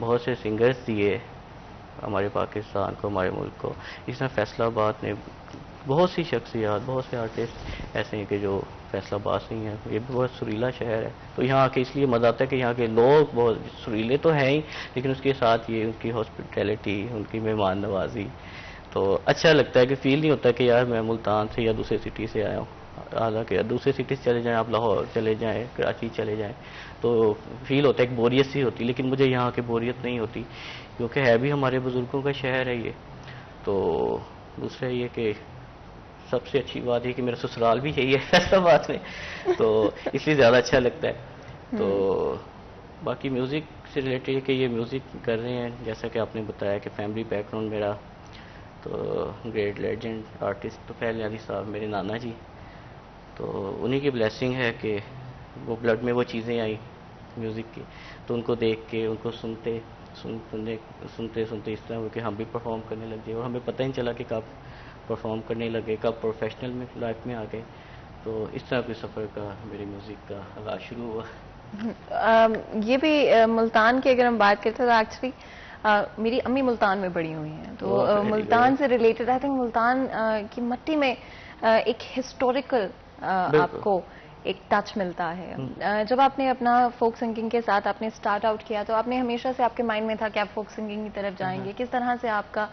بہت سے سنگرز دیے ہمارے پاکستان کو، ہمارے ملک کو. اس طرح فیصل آباد نے بہت سی شخصیات، بہت سے آرٹسٹ ایسے ہیں کہ جو فیصل آباد سے ہی ہیں. یہ بھی بہت سریلا شہر ہے، تو یہاں آ کے اس لیے مزہ آتا ہے کہ یہاں کے لوگ بہت سریلے تو ہیں ہی، لیکن اس کے ساتھ یہ ان کی ہاسپٹیلٹی، ان کی مہمان نوازی، تو اچھا لگتا ہے کہ فیل نہیں ہوتا کہ یار میں ملتان سے یا دوسرے سٹی سے آیا ہوں. حالانکہ دوسرے سٹی سے چلے جائیں، آپ لاہور چلے جائیں، کراچی چلے جائیں، تو فیل ہوتا ہے، ایک بوریت سی ہوتی، لیکن مجھے یہاں کی بوریت نہیں ہوتی، کیونکہ ہے بھی ہمارے بزرگوں کا شہر ہے یہ. تو دوسرا یہ کہ سب سے اچھی بات یہ کہ میرا سسرال بھی یہی ہے فیصل آباد میں، تو اس لیے زیادہ اچھا لگتا ہے. تو باقی میوزک سے ریلیٹڈ کہ یہ میوزک کر رہے ہیں، جیسا کہ آپ نے بتایا کہ فیملی بیک گراؤنڈ میرا تو گریٹ لیجنڈ آرٹسٹ تو فیض علی صاحب میرے نانا جی، تو انہی کی بلیسنگ ہے کہ وہ بلڈ میں وہ چیزیں آئی میوزک کی، تو ان کو دیکھ کے، ان کو سنتے اس طرح ہو کہ ہم بھی پرفارم کرنے لگ گئے، اور ہمیں پتہ ہی نہیں چلا کہ کب پرفارم کرنے لگے، کب پروفیشنل میں لائف میں آ گئے. تو اس طرح کے سفر کا میری میوزک کا آغاز شروع ہوا. یہ بھی ملتان کی اگر ہم بات کرتے ہیں تو ایکچولی میری امی ملتان میں بڑی ہوئی ہیں، تو ملتان سے ریلیٹڈ آئی تھنک ملتان کی مٹی میں ایک ہسٹوریکل آپ کو ایک ٹچ ملتا ہے. جب آپ نے اپنا فوک سنگنگ کے ساتھ آپ نے اسٹارٹ آؤٹ کیا تو آپ نے ہمیشہ سے آپ کے مائنڈ میں تھا کہ آپ فوک سنگنگ کی طرف جائیں گے، کس طرح سے آپ کا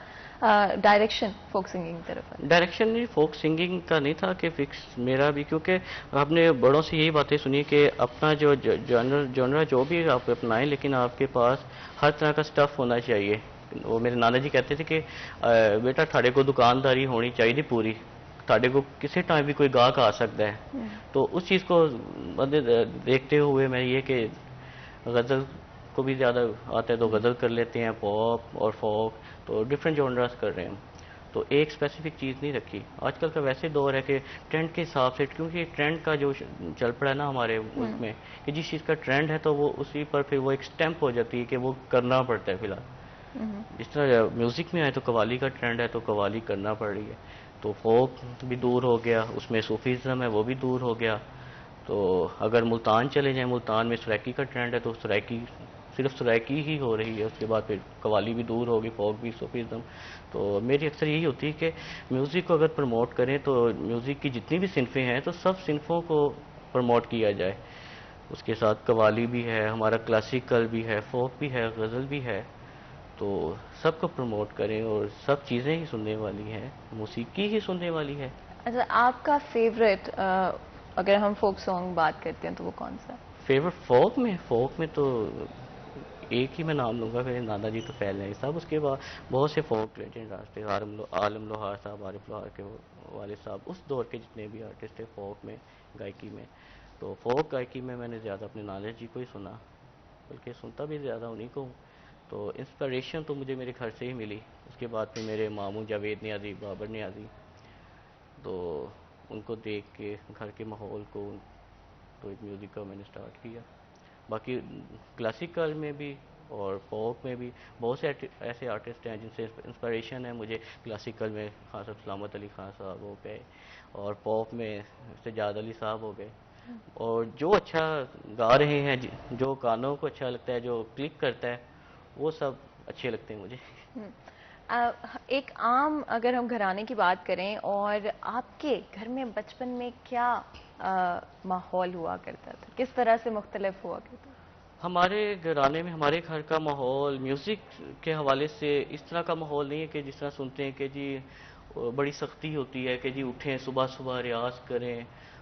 ڈائریکشن فوک سنگنگ کی طرف ہے؟ ڈائریکشن نہیں، فوک سنگنگ کا نہیں تھا کہ فکس میرا بھی، کیونکہ آپ نے بڑوں سے یہی باتیں سنی کہ اپنا جو جانرا جو بھی آپ اپنائیں، لیکن آپ کے پاس ہر طرح کا سٹف ہونا چاہیے. وہ میرے نانا جی کہتے تھے کہ بیٹا تھاڑے کو دکانداری ہونی چاہیے پوری، تھاڑے کو کسی ٹائم بھی کوئی گاہک آ سکتا ہے. تو اس چیز کو دیکھتے ہوئے میں یہ کہ غزل کو بھی زیادہ آتا ہے تو غزل کر لیتے ہیں، پاپ اور فوک، تو ڈفرینٹ جانراز کر رہے ہیں. تو ایک اسپیسیفک چیز نہیں رکھی. آج کل کا ویسے دور ہے کہ ٹرینڈ کے حساب سے، کیونکہ ٹرینڈ کا جو چل پڑا ہے نا ہمارے ملک میں، کہ جس چیز کا ٹرینڈ ہے تو وہ اسی پر پھر وہ ایک سٹیمپ ہو جاتی ہے کہ وہ کرنا پڑتا ہے. فی الحال جس طرح میوزک میں آئے تو قوالی کا ٹرینڈ ہے تو قوالی کرنا پڑ رہی ہے، تو فوک بھی دور ہو گیا، اس میں صوفیزم ہے وہ بھی دور ہو گیا. تو اگر ملتان چلے جائیں، ملتان میں سرائکی کا ٹرینڈ ہے تو سرائکی صرف سرائکی ہی ہو رہی ہے، اس کے بعد پھر قوالی بھی دور ہوگی، فوک بھی، صوفیزم. تو میری اکثر یہی ہوتی ہے کہ میوزک کو اگر پروموٹ کریں تو میوزک کی جتنی بھی صنفیں ہیں تو سب صنفوں کو پروموٹ کیا جائے. اس کے ساتھ قوالی بھی ہے، ہمارا کلاسیکل بھی ہے، فوک بھی ہے، غزل بھی ہے، تو سب کو پروموٹ کریں. اور سب چیزیں ہی سننے والی ہیں، موسیقی ہی سننے والی ہے. اچھا، آپ کا فیوریٹ اگر ہم فوک سانگ بات کرتے ہیں تو وہ کون سا؟ فیوریٹ فوک میں تو ایک ہی میں نام لوں گا، میرے نانا جی تو فیض علی صاحب. اس کے بعد بہت سے فوک لیجنڈ آرٹسٹ تھے، عالم لوہار صاحب، عارف لوہار کے والد صاحب، اس دور کے جتنے بھی آرٹسٹ تھے فوک میں، گائکی میں. تو فوک گائکی میں نے زیادہ اپنے نانا جی کو ہی سنا، بلکہ سنتا بھی زیادہ انہیں کو ہوں. تو انسپریشن تو مجھے میرے گھر سے ہی ملی. اس کے بعد پھر میرے ماموں جاوید نیازی، بابر نیازی، تو ان کو دیکھ کے گھر کے ماحول کو، تو ایک میوزک کا میں نے سٹارٹ کیا. باقی کلاسیکل میں بھی اور فوک میں بھی بہت سے ایسے آرٹسٹ ہیں جن سے انسپریشن ہے مجھے. کلاسیکل میں خان صاحب سلامت علی خان صاحب ہو گئے، اور پاپ میں سجاد علی صاحب ہو گئے. اور جو اچھا گا رہے ہیں، جو کانوں کو اچھا لگتا ہے، جو کلک کرتا ہے، وہ سب اچھے لگتے ہیں مجھے. ایک عام اگر ہم گھرانے کی بات کریں، اور آپ کے گھر میں بچپن میں کیا ماحول ہوا کرتا تھا، کس طرح سے مختلف ہوا کرتا تھا؟ ہمارے گھرانے میں، ہمارے گھر کا ماحول میوزک کے حوالے سے اس طرح کا ماحول نہیں ہے کہ جس طرح سنتے ہیں کہ جی بڑی سختی ہوتی ہے کہ جی اٹھیں صبح صبح ریاض کریں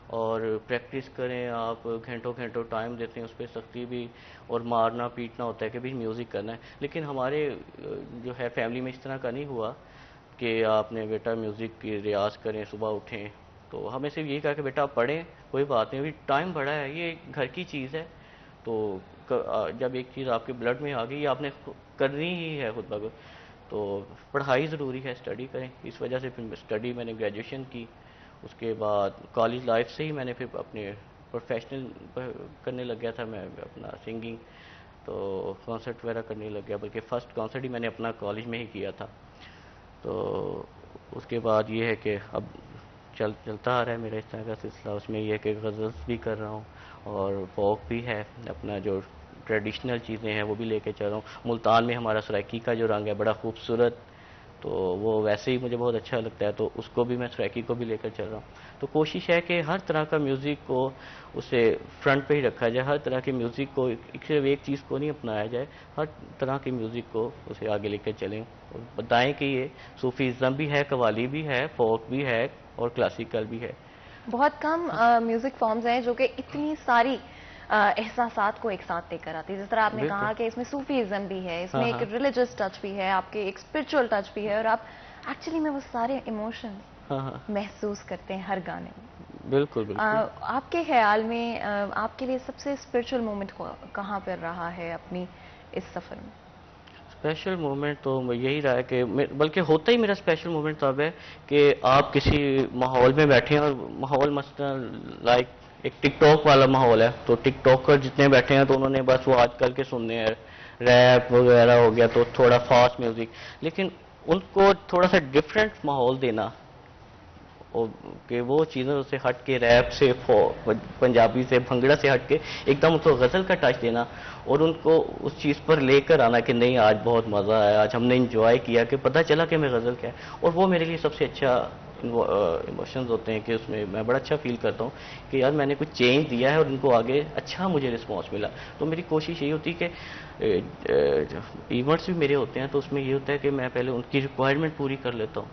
اور پریکٹس کریں، آپ گھنٹوں گھنٹوں ٹائم دیتے ہیں اس پہ، سختی بھی اور مارنا پیٹنا ہوتا ہے کہ بھی میوزک کرنا ہے. لیکن ہمارے جو ہے فیملی میں اس طرح کا نہیں ہوا کہ آپ نے بیٹا میوزک کی ریاض کریں، صبح اٹھیں. تو ہمیں صرف یہی کہا کہ بیٹا آپ پڑھیں، کوئی بات نہیں، ابھی ٹائم بڑا ہے، یہ گھر کی چیز ہے. تو جب ایک چیز آپ کے بلڈ میں آ گئی، آپ نے کرنی ہی ہے خود بخود. تو پڑھائی ضروری ہے، اسٹڈی کریں. اس وجہ سے پھر اسٹڈی میں نے گریجویشن کی. اس کے بعد کالج لائف سے ہی میں نے پھر اپنے پروفیشنل کرنے لگ گیا تھا میں اپنا سنگنگ، تو کانسرٹ وغیرہ کرنے لگ گیا، بلکہ فرسٹ کانسرٹ ہی میں نے اپنا کالج میں ہی کیا تھا. تو اس کے بعد یہ ہے کہ اب چلتا آ رہا ہے میرا اس طرح کا سلسلہ. اس میں یہ ہے کہ غزلس بھی کر رہا ہوں اور فوک بھی ہے، اپنا جو ٹریڈیشنل چیزیں ہیں وہ بھی لے کے چل رہا ہوں. ملتان میں ہمارا سرائکی کا جو رنگ ہے بڑا خوبصورت, تو وہ ویسے ہی مجھے بہت اچھا لگتا ہے, تو اس کو بھی میں سرائکی کو بھی لے کر چل رہا ہوں. تو کوشش ہے کہ ہر طرح کا میوزک کو اسے فرنٹ پہ ہی رکھا جائے, ہر طرح کے میوزک کو صرف ایک چیز کو نہیں اپنایا جائے, ہر طرح کے میوزک کو اسے آگے لے کر چلیں, اور بتائیں کہ یہ صوفیزم بھی ہے, قوالی بھی ہے, فوک بھی ہے اور کلاسیکل بھی ہے. بہت کم میوزک فارمز ہیں جو کہ اتنی ساری احساسات کو ایک ساتھ لے کر آتی ہے. جس طرح آپ نے کہا کہ اس میں صوفیزم بھی ہے, اس میں ایک ریلیجس ٹچ بھی ہے, آپ کے ایک اسپرچل ٹچ بھی ہے, اور آپ ایکچولی میں وہ سارے ایموشنز محسوس کرتے ہیں ہر گانے میں. بالکل بالکل. آپ کے خیال میں آپ کے لیے سب سے اسپرچل مومنٹ کہاں پر رہا ہے اپنی اس سفر میں؟ اسپیشل مومنٹ تو یہی رہا ہے کہ بلکہ ہوتا ہی میرا اسپیشل مومنٹ تب ہے کہ آپ کسی ماحول میں بیٹھے ہیں, اور ماحول مثلا لائک ایک ٹک ٹاک والا ماحول ہے, تو ٹک ٹاکر جتنے بیٹھے ہیں تو انہوں نے بس وہ آج کل کے سننے ہیں, ریپ وغیرہ ہو گیا تو تھوڑا فاسٹ میوزک, لیکن ان کو تھوڑا سا ڈفرینٹ ماحول دینا, کہ وہ چیزوں سے ہٹ کے, ریپ سے, پنجابی سے, بھنگڑا سے ہٹ کے ایک دم ان کو غزل کا ٹچ دینا, اور ان کو اس چیز پر لے کر آنا کہ نہیں آج بہت مزہ آیا, آج ہم نے انجوائے کیا, کہ پتہ چلا کہ میں غزل کیا ہے. اور وہ میرے لیے سب سے اچھا ایموشنز ہوتے ہیں کہ اس میں بڑا اچھا فیل کرتا ہوں کہ یار میں نے کچھ چینج دیا ہے اور ان کو آگے اچھا مجھے رسپانس ملا. تو میری کوشش یہی ہوتی ہے کہ ایونٹس بھی میرے ہوتے ہیں تو اس میں یہ ہوتا ہے کہ میں پہلے ان کی ریکوائرمنٹ پوری کر لیتا ہوں,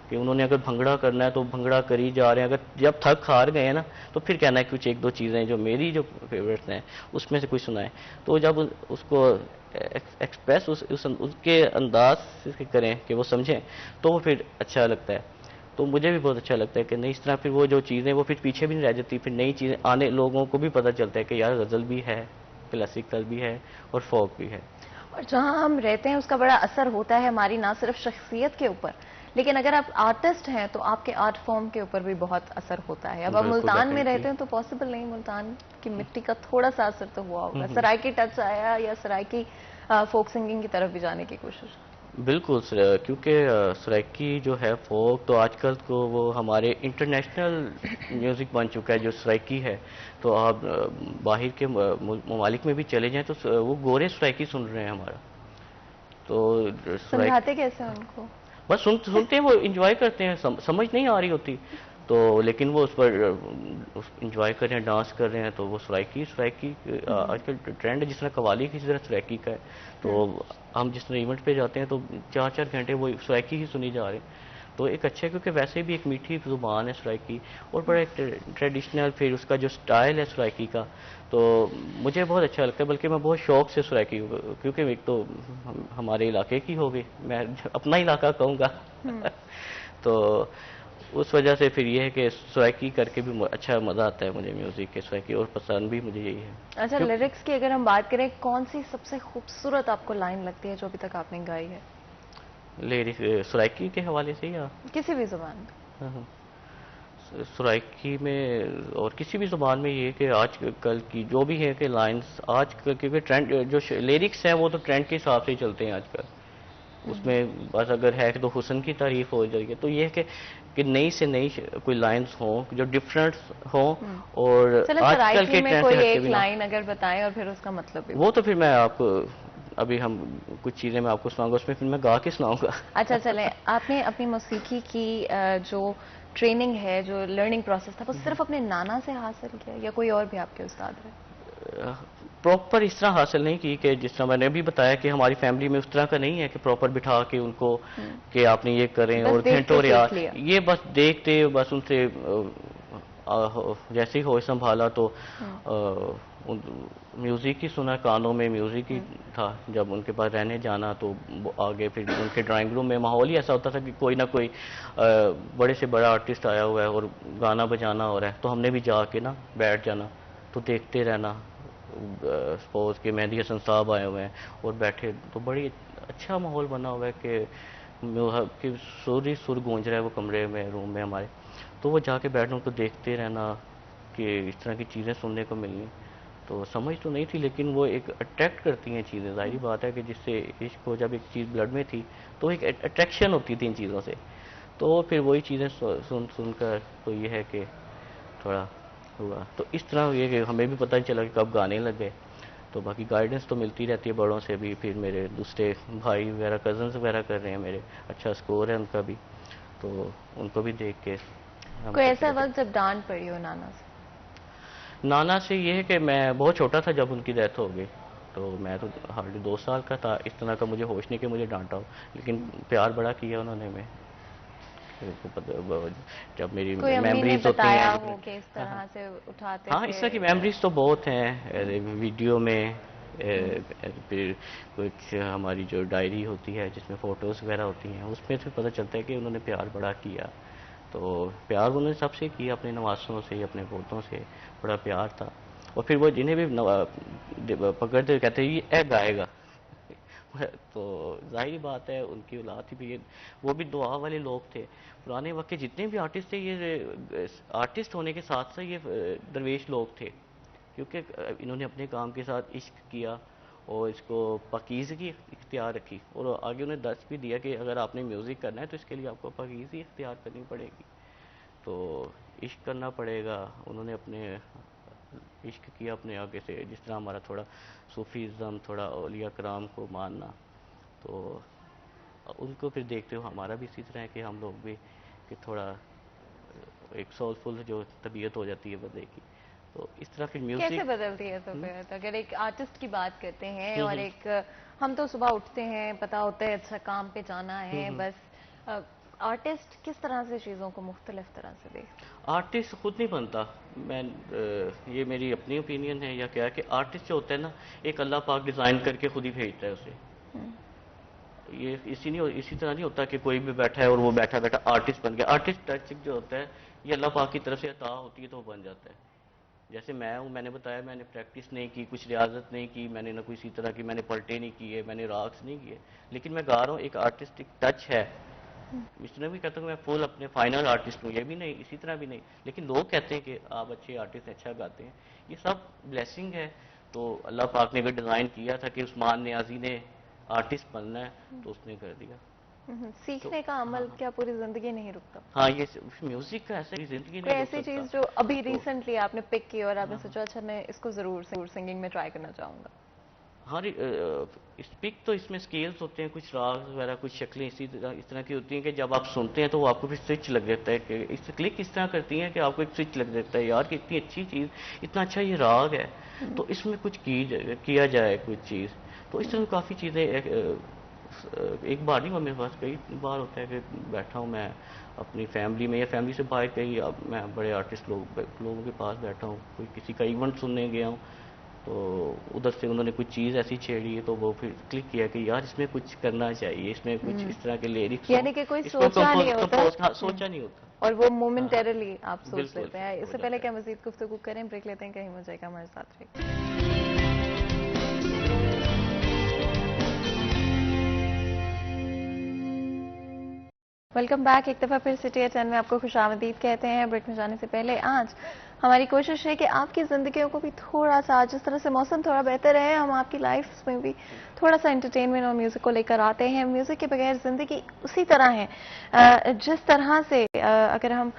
کہ انہوں نے اگر بھنگڑا کرنا ہے تو بھنگڑا کری جا رہے ہیں, اگر جب تھک ہار گئے ہیں نا تو پھر کہنا ہے کچھ ایک دو چیزیں جو میری جو فیوریٹس ہیں اس میں سے کچھ سنائیں. تو جب اس کو ایکسپریس اس کے انداز سے کریں کہ وہ سمجھیں تو وہ پھر اچھا لگتا ہے. تو مجھے بھی بہت اچھا لگتا ہے کہ نہیں اس طرح پھر وہ جو چیزیں وہ پھر پیچھے بھی نہیں رہ جاتی, پھر نئی چیزیں آنے لوگوں کو بھی پتہ چلتا ہے کہ یار غزل بھی ہے, کلاسیکل بھی ہے اور فوک بھی ہے. اور جہاں ہم رہتے ہیں اس کا بڑا اثر ہوتا ہے ہماری نہ صرف شخصیت کے اوپر, لیکن اگر آپ آرٹسٹ ہیں تو آپ کے آرٹ فارم کے اوپر بھی بہت اثر ہوتا ہے. اب آپ ملتان میں رہتے ہیں تو پاسبل نہیں, ملتان کی مٹی کا تھوڑا سا اثر تو ہوا ہوگا, سرائکی ٹچ آیا یا سرائکی فوک سنگنگ کی طرف بھی جانے کی کوشش؟ بالکل, کیونکہ سرائکی جو ہے فوک تو آج کل کو وہ ہمارے انٹرنیشنل میوزک بن چکا ہے جو سرائکی ہے. تو آپ باہر کے ممالک میں بھی چلے جائیں تو وہ گورے سرائکی سن رہے ہیں ہمارا. تو سمجھاتے کیسے ان کو؟ بس سنتے ہیں, وہ انجوائے کرتے ہیں, سمجھ نہیں آ رہی ہوتی تو لیکن وہ اس پر انجوائے کر رہے ہیں, ڈانس کر رہے ہیں. تو وہ سرائکی آج کل ٹرینڈ جس طرح قوالی کی طرح سرائکی کا ہے. تو ہم جس طرح ایونٹ پہ جاتے ہیں تو 4-4 گھنٹے وہ سرائکی ہی سنی جا رہے ہیں. تو ایک اچھا ہے کیونکہ ویسے بھی ایک میٹھی زبان ہے سرائکی, اور بڑا ایک ٹریڈیشنل, پھر اس کا جو سٹائل ہے سرائکی کا تو مجھے بہت اچھا لگتا ہے. بلکہ میں بہت شوق سے سرائکی, کیونکہ ایک تو ہمارے علاقے کی ہو گئی, میں اپنا علاقہ کہوں گا تو اس وجہ سے پھر یہ ہے کہ سرائکی کر کے بھی اچھا مزہ آتا ہے مجھے میوزک کے سرائکی, اور پسند بھی مجھے یہی ہے. اچھا, لیرکس کی اگر ہم بات کریں, کون سی سب سے خوبصورت آپ کو لائن لگتی ہے جو ابھی تک آپ نے گائی ہے؟ لیرکس سرائکی کے حوالے سے یا کسی بھی زبان میں؟ سرائکی میں اور کسی بھی زبان میں یہ ہے کہ آج کل کی جو بھی ہے کہ لائنز آج کل کیونکہ ٹرینڈ جو لیرکس ہیں وہ تو ٹرینڈ کے حساب سے ہی چلتے ہیں آج کل. اس میں بس اگر ہے کہ تو حسن کی تعریف ہو جائے گی, تو یہ ہے کہ نئی سے نئی کوئی لائنز ہوں جو ڈفرینٹ ہوں, اور آج کل کے ٹرینڈ کوئی سے ایک لائن اگر بتائیں اور پھر اس کا مطلب بھی وہ تو پھر میں آپ کو ابھی ہم کچھ چیزیں میں آپ کو سناؤں گا, اس میں پھر میں گا کے سناؤں گا. اچھا چلیں, آپ نے اپنی موسیقی کی جو ٹریننگ ہے, جو لرننگ پروسیس تھا, وہ صرف اپنے نانا سے حاصل کیا یا کوئی اور بھی آپ کے استاد رہے؟ پراپر اس طرح حاصل نہیں کی کہ جس طرح میں نے بھی بتایا کہ ہماری فیملی میں اس طرح کا نہیں ہے کہ پراپر بٹھا کے ان کو کہ آپ نے یہ کریں اور گھنٹوں ریاض, یہ بس دیکھتے بس ان سے جیسے ہی ہوش سنبھالا تو میوزک ہی سنا کانوں میں, میوزک ہی تھا. جب ان کے پاس رہنے جانا تو آگے پھر ان کے ڈرائنگ روم میں ماحول ہی ایسا ہوتا تھا کہ کوئی نہ کوئی بڑے سے بڑا آرٹسٹ آیا ہوا ہے اور گانا بجانا ہو رہا ہے, تو ہم نے بھی جا کے نا بیٹھ جانا تو دیکھتے رہنا. سپوز کہ مہندی حسن صاحب آئے ہوئے ہیں اور بیٹھے, تو بڑی اچھا ماحول بنا ہوا ہے کہ سوری سر گونج رہا ہے وہ کمرے میں, روم میں ہمارے. تو وہ جا کے بیٹھنا, ان کو دیکھتے رہنا کہ اس طرح کی چیزیں سننے کو ملنی. تو سمجھ تو نہیں تھی لیکن وہ ایک اٹریکٹ کرتی ہیں چیزیں, ظاہری بات ہے کہ جس سے عشق کو جب ایک چیز بلڈ میں تھی تو ایک اٹریکشن ہوتی تھی ان چیزوں سے. تو پھر وہی چیزیں سن کر تو یہ ہے کہ تھوڑا ہوا. تو اس طرح یہ کہ ہمیں بھی پتہ نہیں چلا کہ کب گانے لگ گئے. تو باقی گائیڈنس تو ملتی رہتی ہے بڑوں سے بھی. پھر میرے دوسرے بھائی وغیرہ کزنس وغیرہ کر رہے ہیں میرے, اچھا اسکور ہے ان کا بھی, تو ان کو بھی دیکھ کے ہم کوئی کرتے ایسا رہتے. وقت جب ڈانٹ پڑی ہو نانا سے؟ نانا سے یہ ہے کہ میں بہت چھوٹا تھا جب ان کی ڈیتھ ہو گئی, تو میں تو ہارڈلی 2 سال کا تھا. اس طرح کا مجھے ہوش نہیں کہ مجھے ڈانٹا ہو, لیکن پیار بڑا کیا انہوں نے. جب میری کوئی امی نے میمریز ہوتی ہیں, بتایا ہو کہ اس ہاں ہاں طرح سے اٹھاتے ہاں, تھے اس طرح کی یا میمریز تو بہت ہیں ویڈیو میں. پھر کچھ ہماری جو ڈائری ہوتی ہے جس میں فوٹوز وغیرہ ہوتی ہیں, اس میں سے پتہ چلتا ہے کہ انہوں نے پیار بڑا کیا. تو پیار انہوں نے سب سے کیا, اپنے نواسوں سے, اپنے پوتوں سے بڑا پیار تھا. اور پھر وہ جنہیں بھی پکڑتے کہتے ہیں یہ گائے گا. تو ظاہری بات ہے ان کی اولاد تھی بھی, وہ بھی دعا والے لوگ تھے. پرانے وقت کے جتنے بھی آرٹسٹ تھے, یہ آرٹسٹ ہونے کے ساتھ ساتھ یہ درویش لوگ تھے, کیونکہ انہوں نے اپنے کام کے ساتھ عشق کیا اور اس کو پاکیزگی اختیار رکھی. اور آگے انہیں درس بھی دیا کہ اگر آپ نے میوزک کرنا ہے تو اس کے لیے آپ کو پاکیزگی اختیار کرنی پڑے گی, تو عشق کرنا پڑے گا. انہوں نے اپنے عشق کیا اپنے آگے سے, جس طرح ہمارا تھوڑا صوفیزم, تھوڑا اولیاء کرام کو ماننا, تو ان کو پھر دیکھتے ہو ہمارا بھی اسی طرح ہے کہ ہم لوگ بھی کہ تھوڑا ایک سولفل جو طبیعت ہو جاتی ہے بندے کی, تو اس طرح پھر کیسے میوزک. بدلتی ہے تو پھر اگر ایک آرٹسٹ کی بات کرتے ہیں اور ایک ہم تو صبح اٹھتے ہیں, پتا ہوتا ہے اچھا کام پہ جانا ہے بس, آرٹسٹ کس طرح سے چیزوں کو مختلف طرح سے دیکھتے ہیں؟ آرٹسٹ خود نہیں بنتا. میں یہ میری اپنی اوپینین ہے یا کیا کہ آرٹسٹ جو ہوتا ہے نا, ایک اللہ پاک ڈیزائن کر کے خود ہی بھیجتا ہے اسے. یہ اسی طرح نہیں ہوتا کہ کوئی بھی بیٹھا ہے اور وہ بیٹھا بیٹھا آرٹسٹ بن گیا. آرٹسٹ ٹچ جو ہوتا ہے یہ اللہ پاک کی طرف سے عطا ہوتی ہے تو وہ بن جاتا ہے. جیسے میں ہوں, میں نے بتایا میں نے پریکٹس نہیں کی, کچھ ریاضت نہیں کی, میں نے نہ کوئی اسی طرح کی, میں نے پلٹے نہیں کیے, میں نے راگس نہیں کیے, لیکن میں گا رہا ہوں, ایک آرٹسٹک ٹچ ہے. اس طرح بھی کہتا ہوں کہ میں فل اپنے فائنل آرٹسٹ ہوں, یہ بھی نہیں, اسی طرح بھی نہیں, لیکن لوگ کہتے ہیں کہ آپ اچھے آرٹسٹ ہیں, اچھا گاتے ہیں. یہ سب بلیسنگ ہے. تو اللہ پاک نے اگر ڈیزائن کیا تھا کہ عثمان نیازی نے آرٹسٹ بننا ہے تو اس نے کر دیا. تو سیکھنے کا ہاں عمل ہاں کیا پوری زندگی نہیں رکتا؟ ہاں, یہ میوزک کا ایسا زندگی کوئی نہیں رک ایسی سکتا. چیز جو ابھی تو ریسنٹلی آپ نے پک کی اور آپ نے سوچا اچھا میں اس کو ضرور سنگنگ میں ٹرائی کرنا چاہوں گا؟ ہاں, اسپیک تو اس میں سکیلز ہوتے ہیں, کچھ راگ وغیرہ, کچھ شکلیں اس طرح کی ہوتی ہیں کہ جب آپ سنتے ہیں تو وہ آپ کو پھر سوئچ لگ جاتا ہے کہ اس کلک اس طرح کرتی ہیں کہ آپ کو ایک سوئچ لگ جاتا ہے یار کہ اتنی اچھی چیز, اتنا اچھا یہ راگ ہے, تو اس میں کچھ کیا جائے کچھ چیز. تو اس طرح کافی چیزیں ایک بار نہیں, میرے پاس کئی بار ہوتا ہے کہ بیٹھا ہوں میں اپنی فیملی میں یا فیملی سے باہر کہیں, اب میں بڑے آرٹسٹ لوگوں کے پاس بیٹھا ہوں, کوئی کسی کا ایونٹ سننے گیا ہوں, تو ادھر سے انہوں نے کچھ چیز ایسی چھیڑی ہے تو وہ پھر کلک کیا کہ یار اس میں کچھ کرنا چاہیے, اس میں کچھ اس طرح کے لیرکس ہوں, یعنی کہ کوئی اس کو سوچا نہیں ہوتا, سوچا نہیں ہوتا. اور وہ ہاں ہاں مومنٹرلی آپ سوچ بالکل لیتے ہیں. اس ہو سے پہلے جاتا کیا ہے. مزید گفتگو کریں, بریک لیتے ہیں, کہیں ہو جائے گا ہمارے ساتھ رہے. Welcome back. ایک دفعہ پھر سٹی ایٹ 10 میں آپ کو خوش آمدید کہتے ہیں. بریک میں جانے سے پہلے آج ہماری کوشش ہے کہ آپ کی زندگیوں کو بھی تھوڑا سا, جس طرح سے موسم تھوڑا بہتر ہے, ہم آپ کی لائف میں بھی تھوڑا سا انٹرٹینمنٹ اور میوزک کو لے کر آتے ہیں. میوزک کے بغیر زندگی اسی طرح ہے جس طرح سے اگر ہم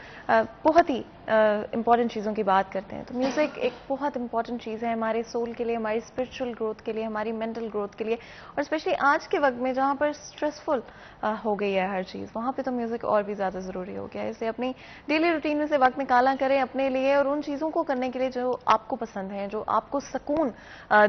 بہت ہی امپورٹنٹ چیزوں کی بات کرتے ہیں تو میوزک ایک بہت امپورٹنٹ چیز ہے ہمارے سول کے لیے, ہماری اسپرچل گروتھ کے لیے, ہماری مینٹل گروتھ کے لیے. اور اسپیشلی آج کے وقت میں جہاں پر اسٹریسفل ہو گئی ہے ہر چیز, وہاں پہ تو میوزک اور بھی زیادہ ضروری ہو گیا ہے. اسے اپنی ڈیلی روٹین میں سے وقت نکالا کریں اپنے لیے اور ان چیزوں کو کرنے کے لیے جو آپ کو پسند ہیں, جو آپ کو سکون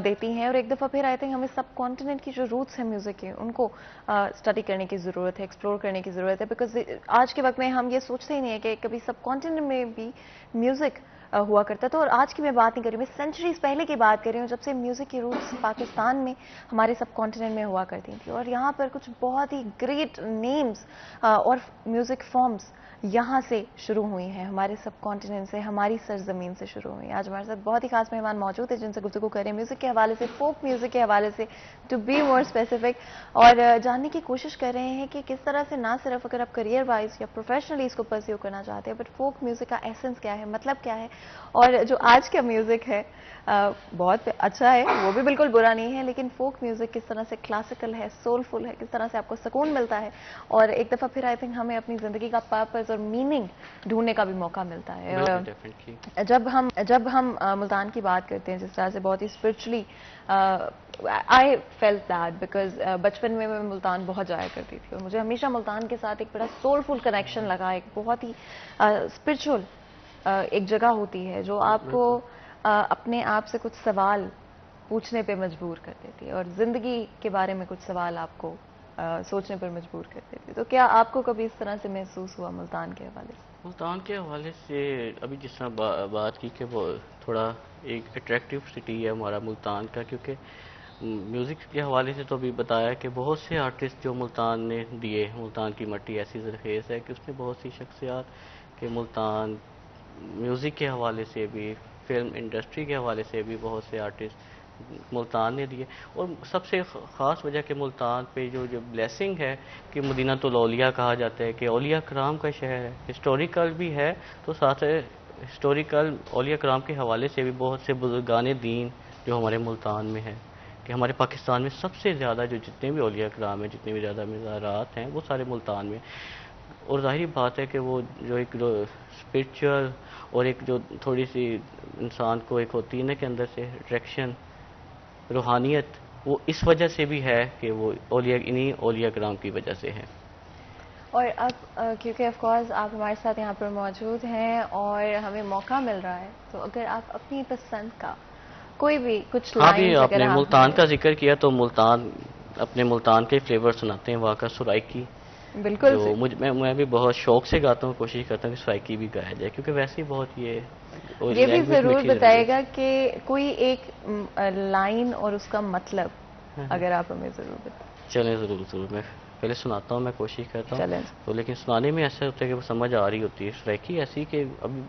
دیتی ہیں. اور ایک دفعہ پھر آئی تھنک ہمیں سب کانٹیننٹ کی جو روٹس ہیں میوزک کے, ان کو اسٹڈی کرنے کی ضرورت ہے, ایکسپلور کرنے کی ضرورت ہے. بیکاز آج کے وقت میں ہم یہ سوچتے ہی نہیں ہیں کہ کبھی سب کانٹیننٹ میں بھی میوزک ہوا کرتا تھا. اور آج کی میں بات نہیں کر رہی, میں سینچریز پہلے کی بات کر رہی ہوں جب سے میوزک کی روٹس پاکستان میں ہمارے سب کانٹیننٹ میں ہوا کرتی تھی. اور یہاں پر کچھ بہت ہی گریٹ نیمز اور میوزک فارمز یہاں سے شروع ہوئی ہیں, ہمارے سب کانٹیننٹ سے, ہماری سرزمین سے شروع ہوئی ہیں. آج ہمارے ساتھ بہت ہی خاص مہمان موجود ہیں جن سے گفتگو کریں میوزک کے حوالے سے, فوک میوزک کے حوالے سے, ٹو بی مور اسپیسیفک, اور جاننے کی کوشش کر رہے ہیں کہ کس طرح سے نہ صرف اگر آپ کریئر وائز یا پروفیشنلی اس کو پرسیو کرنا چاہتے ہیں, بٹ فوک میوزک کا ایسنس کیا ہے, مطلب کیا ہے, اور جو آج کا میوزک ہے بہت اچھا ہے, وہ بھی بالکل برا نہیں ہے, لیکن فوک میوزک کس طرح سے کلاسیکل ہے, سولفل ہے, کس طرح سے آپ کو سکون ملتا ہے, اور ایک دفعہ پھر آئی تھنک ہمیں اپنی زندگی کا پرپز اور میننگ ڈھونڈنے کا بھی موقع ملتا ہے. جب ہم ملتان کی بات کرتے ہیں جس طرح سے بہت ہی spiritually, I felt that because بچپن میں ملتان بہت جایا کرتی تھی, اور مجھے ہمیشہ ملتان کے ساتھ ایک بڑا سولفل کنیکشن لگا, ایک بہت ہی اسپرچول ایک جگہ ہوتی ہے جو آپ کو اپنے آپ سے کچھ سوال پوچھنے پہ مجبور کر دیتی ہے, اور زندگی کے بارے میں کچھ سوال آپ کو سوچنے پر مجبور کر دیتی ہے. تو کیا آپ کو کبھی اس طرح سے محسوس ہوا ملتان کے حوالے سے؟ ملتان کے حوالے سے ابھی جس طرح بات کی کہ وہ تھوڑا ایک اٹریکٹیو سٹی ہے ہمارا ملتان کا, کیونکہ میوزک کے حوالے سے تو ابھی بتایا کہ بہت سے آرٹسٹ جو ملتان نے دیے, ملتان کی مٹی ایسی زرخیز ہے کہ اس نے بہت سی شخصیات کہ ملتان میوزک کے حوالے سے بھی, فلم انڈسٹری کے حوالے سے بھی بہت سے آرٹسٹ ملتان نے دیے. اور سب سے خاص وجہ کہ ملتان پہ جو بلیسنگ ہے کہ مدینہ الاولیاء کہا جاتا ہے کہ اولیاء کرام کا شہر ہے, ہسٹوریکل بھی ہے, تو ساتھ ہسٹوریکل اولیاء کرام کے حوالے سے بھی بہت سے بزرگان دین جو ہمارے ملتان میں ہیں, کہ ہمارے پاکستان میں سب سے زیادہ جو جتنے بھی اولیاء کرام ہیں, جتنے بھی زیادہ مزارات ہیں, وہ سارے ملتان میں. اور ظاہری بات ہے کہ وہ جو ایک اسپرچل اور ایک جو تھوڑی سی انسان کو ایک ہوتی ہے نا کہ اندر سے اٹریکشن, روحانیت, وہ اس وجہ سے بھی ہے کہ وہ انہی اولیاء کرام کی وجہ سے ہے. اور اب کیونکہ آف کورس آپ ہمارے ساتھ یہاں پر موجود ہیں اور ہمیں موقع مل رہا ہے, تو اگر آپ اپنی پسند کا کوئی بھی کچھ لائنز آپ نے ملتان کا ذکر کیا تو ملتان اپنے ملتان کے فلیور سناتے ہیں, وہاں کا سرائکی, بالکل جو میں بھی بہت شوق سے گاتا ہوں, کوشش کرتا ہوں کہ سرائکی بھی گایا جائے, کیونکہ ویسے ہی بہت یہ بھی ضرور بتائے گا کہ کوئی ایک لائن اور اس کا مطلب اگر آپ ہمیں ضرور بتائیں. چلیں ضرور, میں پہلے سناتا ہوں, میں کوشش کرتا ہوں. چلیں تو لیکن سنانے میں ایسا ہوتا ہے کہ وہ سمجھ آ رہی ہوتی ہے. سرائکی ایسی کہ ابھی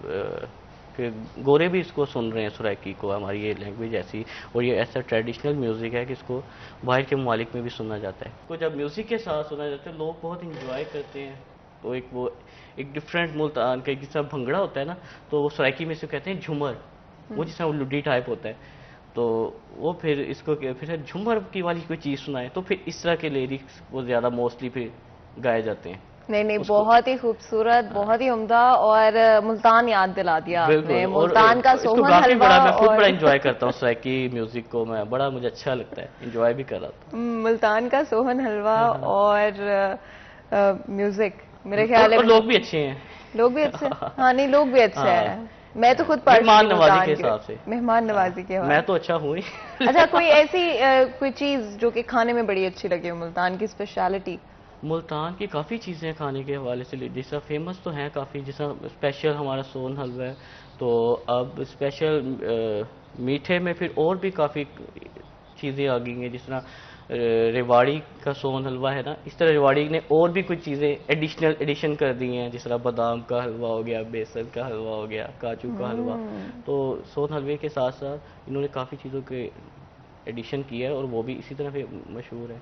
کہ گورے بھی اس کو سن رہے ہیں سرائکی کو, ہماری یہ لینگویج ایسی, اور یہ ایسا ٹریڈیشنل میوزک ہے کہ اس کو باہر کے ممالک میں بھی سنا جاتا ہے. تو جب میوزک کے ساتھ سنا جاتا ہے لوگ بہت انجوائے کرتے ہیں. تو ایک ڈفرینٹ ملتان کا جس طرح بھنگڑا ہوتا ہے نا, تو وہ سرائکی میں سے کہتے ہیں جھومر, وہ جس طرح وہ لڈی ٹائپ ہوتا ہے, تو وہ پھر اس کو پھر جھومر کی والی کوئی چیز سنائے, تو پھر اس طرح کے لیرکس وہ زیادہ موسٹلی پھر گائے جاتے ہیں. نہیں, بہت ہی خوبصورت, بہت ہی عمدہ, اور ملتان یاد دلا دیا آپ نے. ملتان کا سوہن حلوہ, میں خود بڑا انجوائے کرتا ہوں سرائکی میوزک کو, میں بڑا مجھے اچھا لگتا ہے, انجوائے بھی کر رہا تھا. ملتان کا سوہن حلوہ اور میوزک میرے خیال ہے لوگ بھی اچھے ہیں, لوگ بھی اچھے ہیں. ہاں نہیں, لوگ بھی اچھے ہیں. میں تو خود مہمان نوازی کے حساب سے, مہمان نوازی کے میں تو اچھا ہوں ہی. اچھا, کوئی ایسی کوئی چیز جو کہ کھانے میں بڑی اچھی لگے, ملتان کی اسپیشلٹی؟ ملتان کی کافی چیزیں ہیں کھانے کے حوالے سے, جس طرح فیمس تو ہیں کافی, جس طرح اسپیشل ہمارا سون حلوہ ہے, تو اب اسپیشل میٹھے میں پھر اور بھی کافی چیزیں آ گئی ہیں, جس طرح ریواڑی کا سون حلوہ ہے نا, اس طرح ریواڑی نے اور بھی کچھ چیزیں ایڈیشن کر دی ہیں, جس طرح بادام کا حلوہ ہو گیا, بیسن کا حلوہ ہو گیا, کاجو کا حلوہ. تو سون حلوے کے ساتھ ساتھ انہوں نے کافی چیزوں کے ایڈیشن کیا ہے, اور وہ بھی اسی طرح پہ مشہور ہے.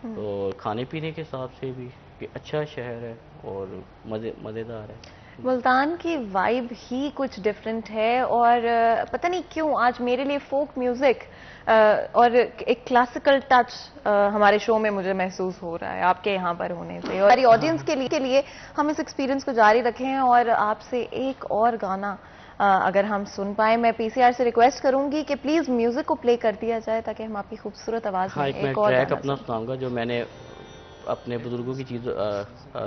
تو کھانے پینے کے حساب سے بھی کہ اچھا شہر ہے اور مزیدار ہے. ملتان کی وائب ہی کچھ ڈفرینٹ ہے, اور پتہ نہیں کیوں آج میرے لیے فوک میوزک اور ایک کلاسیکل ٹچ ہمارے شو میں مجھے محسوس ہو رہا ہے آپ کے یہاں پر ہونے سے. اور ہماری آڈینس کے لیے ہم اس ایکسپیرینس کو جاری رکھیں, اور آپ سے ایک اور گانا اگر ہم سن پائیں, میں پی سی آر سے ریکویسٹ کروں گی کہ پلیز میوزک کو پلے کر دیا جائے تاکہ ہم آپ کی خوبصورت آواز میں ایک اور ٹریک اپنا سناؤں گا جو میں نے اپنے بزرگوں کی چیز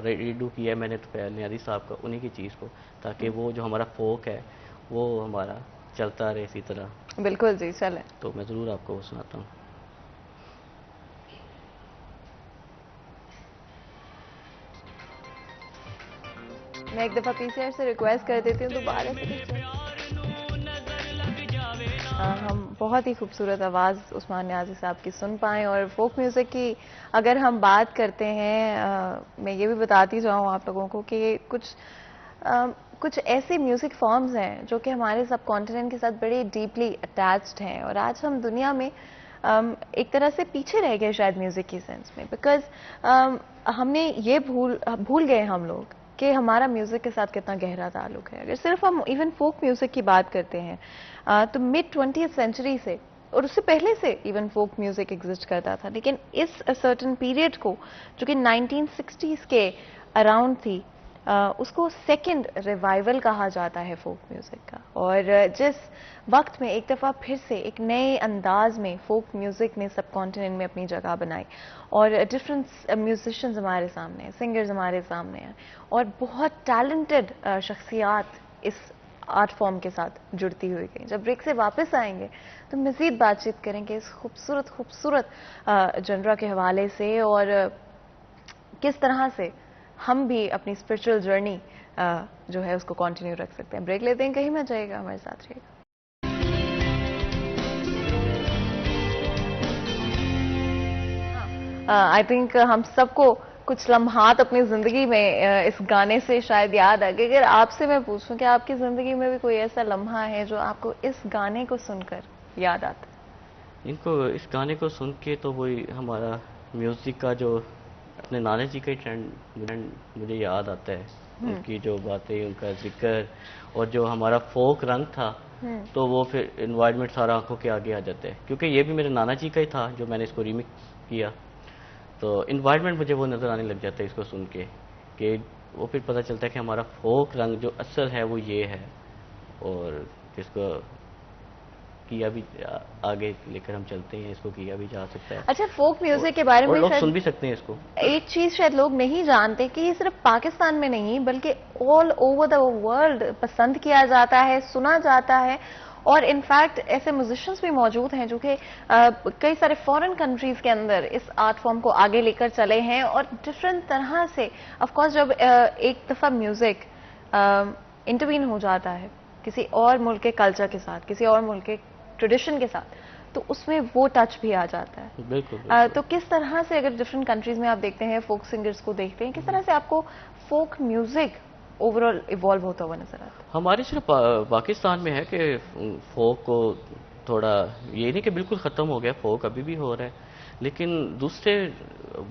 ریڈو کی ہے, میں نے نیازی صاحب کا, انہی کی چیز کو, تاکہ وہ جو ہمارا فوک ہے وہ ہمارا چلتا رہے اسی طرح. بالکل جی, چلیں. تو میں ضرور آپ کو وہ سناتا ہوں. میں ایک دفعہ پی سی آر سے ریکویسٹ کر دیتی ہوں دوبارہ سے. ہم بہت ہی خوبصورت آواز عثمان نیازی صاحب کی سن پائیں, اور فوک میوزک کی اگر ہم بات کرتے ہیں, میں یہ بھی بتاتی جاؤں آپ لوگوں کو کہ کچھ ایسے میوزک فارمز ہیں جو کہ ہمارے سب کانٹیننٹ کے ساتھ بڑے ڈیپلی اٹیچڈ ہیں, اور آج ہم دنیا میں ایک طرح سے پیچھے رہ گئے شاید میوزک کی سینس میں, بیکاز ہم نے یہ بھول گئے ہم لوگ کہ ہمارا میوزک کے ساتھ کتنا گہرا تعلق ہے. اگر صرف ہم ایون فوک میوزک کی بات کرتے ہیں تو mid 20th سینچری سے اور اس سے پہلے سے ایون فوک میوزک ایگزسٹ کرتا تھا, لیکن اس سرٹن پیریڈ کو جو کہ 1960s کے اراؤنڈ تھی, اس کو سیکنڈ ریوائول کہا جاتا ہے فوک میوزک کا. اور جس وقت میں ایک دفعہ پھر سے ایک نئے انداز میں فوک میوزک نے سب کانٹیننٹ میں اپنی جگہ بنائی اور ڈفرنٹ میوزیشنز ہمارے سامنے ہیں, سنگرز ہمارے سامنے ہیں, اور بہت ٹیلنٹڈ شخصیات اس آرٹ فارم کے ساتھ جڑتی ہوئی گئی. جب بریک سے واپس آئیں گے تو مزید بات چیت کریں گے اس خوبصورت جنرا کے حوالے سے, اور کس طرح سے ہم بھی اپنی اسپرچل جرنی جو ہے اس کو کنٹینیو رکھ سکتے ہیں. بریک لیتے ہیں, کہیں مت جائے گا, ہمارے ساتھ رہیے گا. آئی تھنک ہم سب کو کچھ لمحات اپنی زندگی میں اس گانے سے شاید یاد آ گئے. اگر آپ سے میں پوچھوں کہ آپ کی زندگی میں بھی کوئی ایسا لمحہ ہے جو آپ کو اس گانے کو سن کر یاد آتا ہے؟ ان کو اس گانے کو سن کے تو وہی ہمارا میوزک کا جو اپنے نانا جی کا ٹرینڈ مجھے یاد آتا ہے. ان کی جو باتیں, ان کا ذکر, اور جو ہمارا فوک رنگ تھا, تو وہ پھر انوائرمنٹ سارا آنکھوں کے آگے آ جاتا ہے. کیونکہ یہ بھی میرے نانا جی کا ہی تھا جو میں نے اس کو ریمکس کیا, تو انوائرمنٹ مجھے وہ نظر آنے لگ جاتا ہے اس کو سن کے, کہ وہ پھر پتہ چلتا ہے کہ ہمارا فوک رنگ جو اصل ہے وہ یہ ہے, اور جس کو کیا بھی آگے لے کر ہم چلتے ہیں, اس کو کیا بھی جا سکتا ہے. اچھا, فوک میوزک کے بارے اور میں لوگ شاید سن بھی سکتے ہیں اس کو. ایک چیز شاید لوگ نہیں جانتے کہ یہ صرف پاکستان میں نہیں بلکہ آل اوور دا ورلڈ پسند کیا جاتا ہے, سنا جاتا ہے, اور انفیکٹ ایسے میوزیشنز بھی موجود ہیں جو کہ کئی سارے فورن کنٹریز کے اندر اس آرٹ فارم کو آگے لے کر چلے ہیں, اور ڈفرینٹ طرح سے آف کورس جب ایک دفعہ میوزک انٹروین ہو جاتا ہے کسی اور ملک کے کلچر کے ساتھ, کسی اور ملک کے ٹریڈیشن کے ساتھ, تو اس میں وہ ٹچ بھی آ جاتا ہے. بالکل. تو کس طرح سے اگر ڈفرینٹ کنٹریز میں آپ دیکھتے ہیں فوک سنگرز کو دیکھتے ہیں, کس طرح سے آپ کو folk music over all evolve ہوتا ہوا نظر آتا ہے؟ ہمارے صرف پاکستان میں ہے کہ فوک کو تھوڑا, یہ نہیں کہ بالکل ختم ہو گیا, فوک ابھی بھی ہو رہا ہے, لیکن دوسرے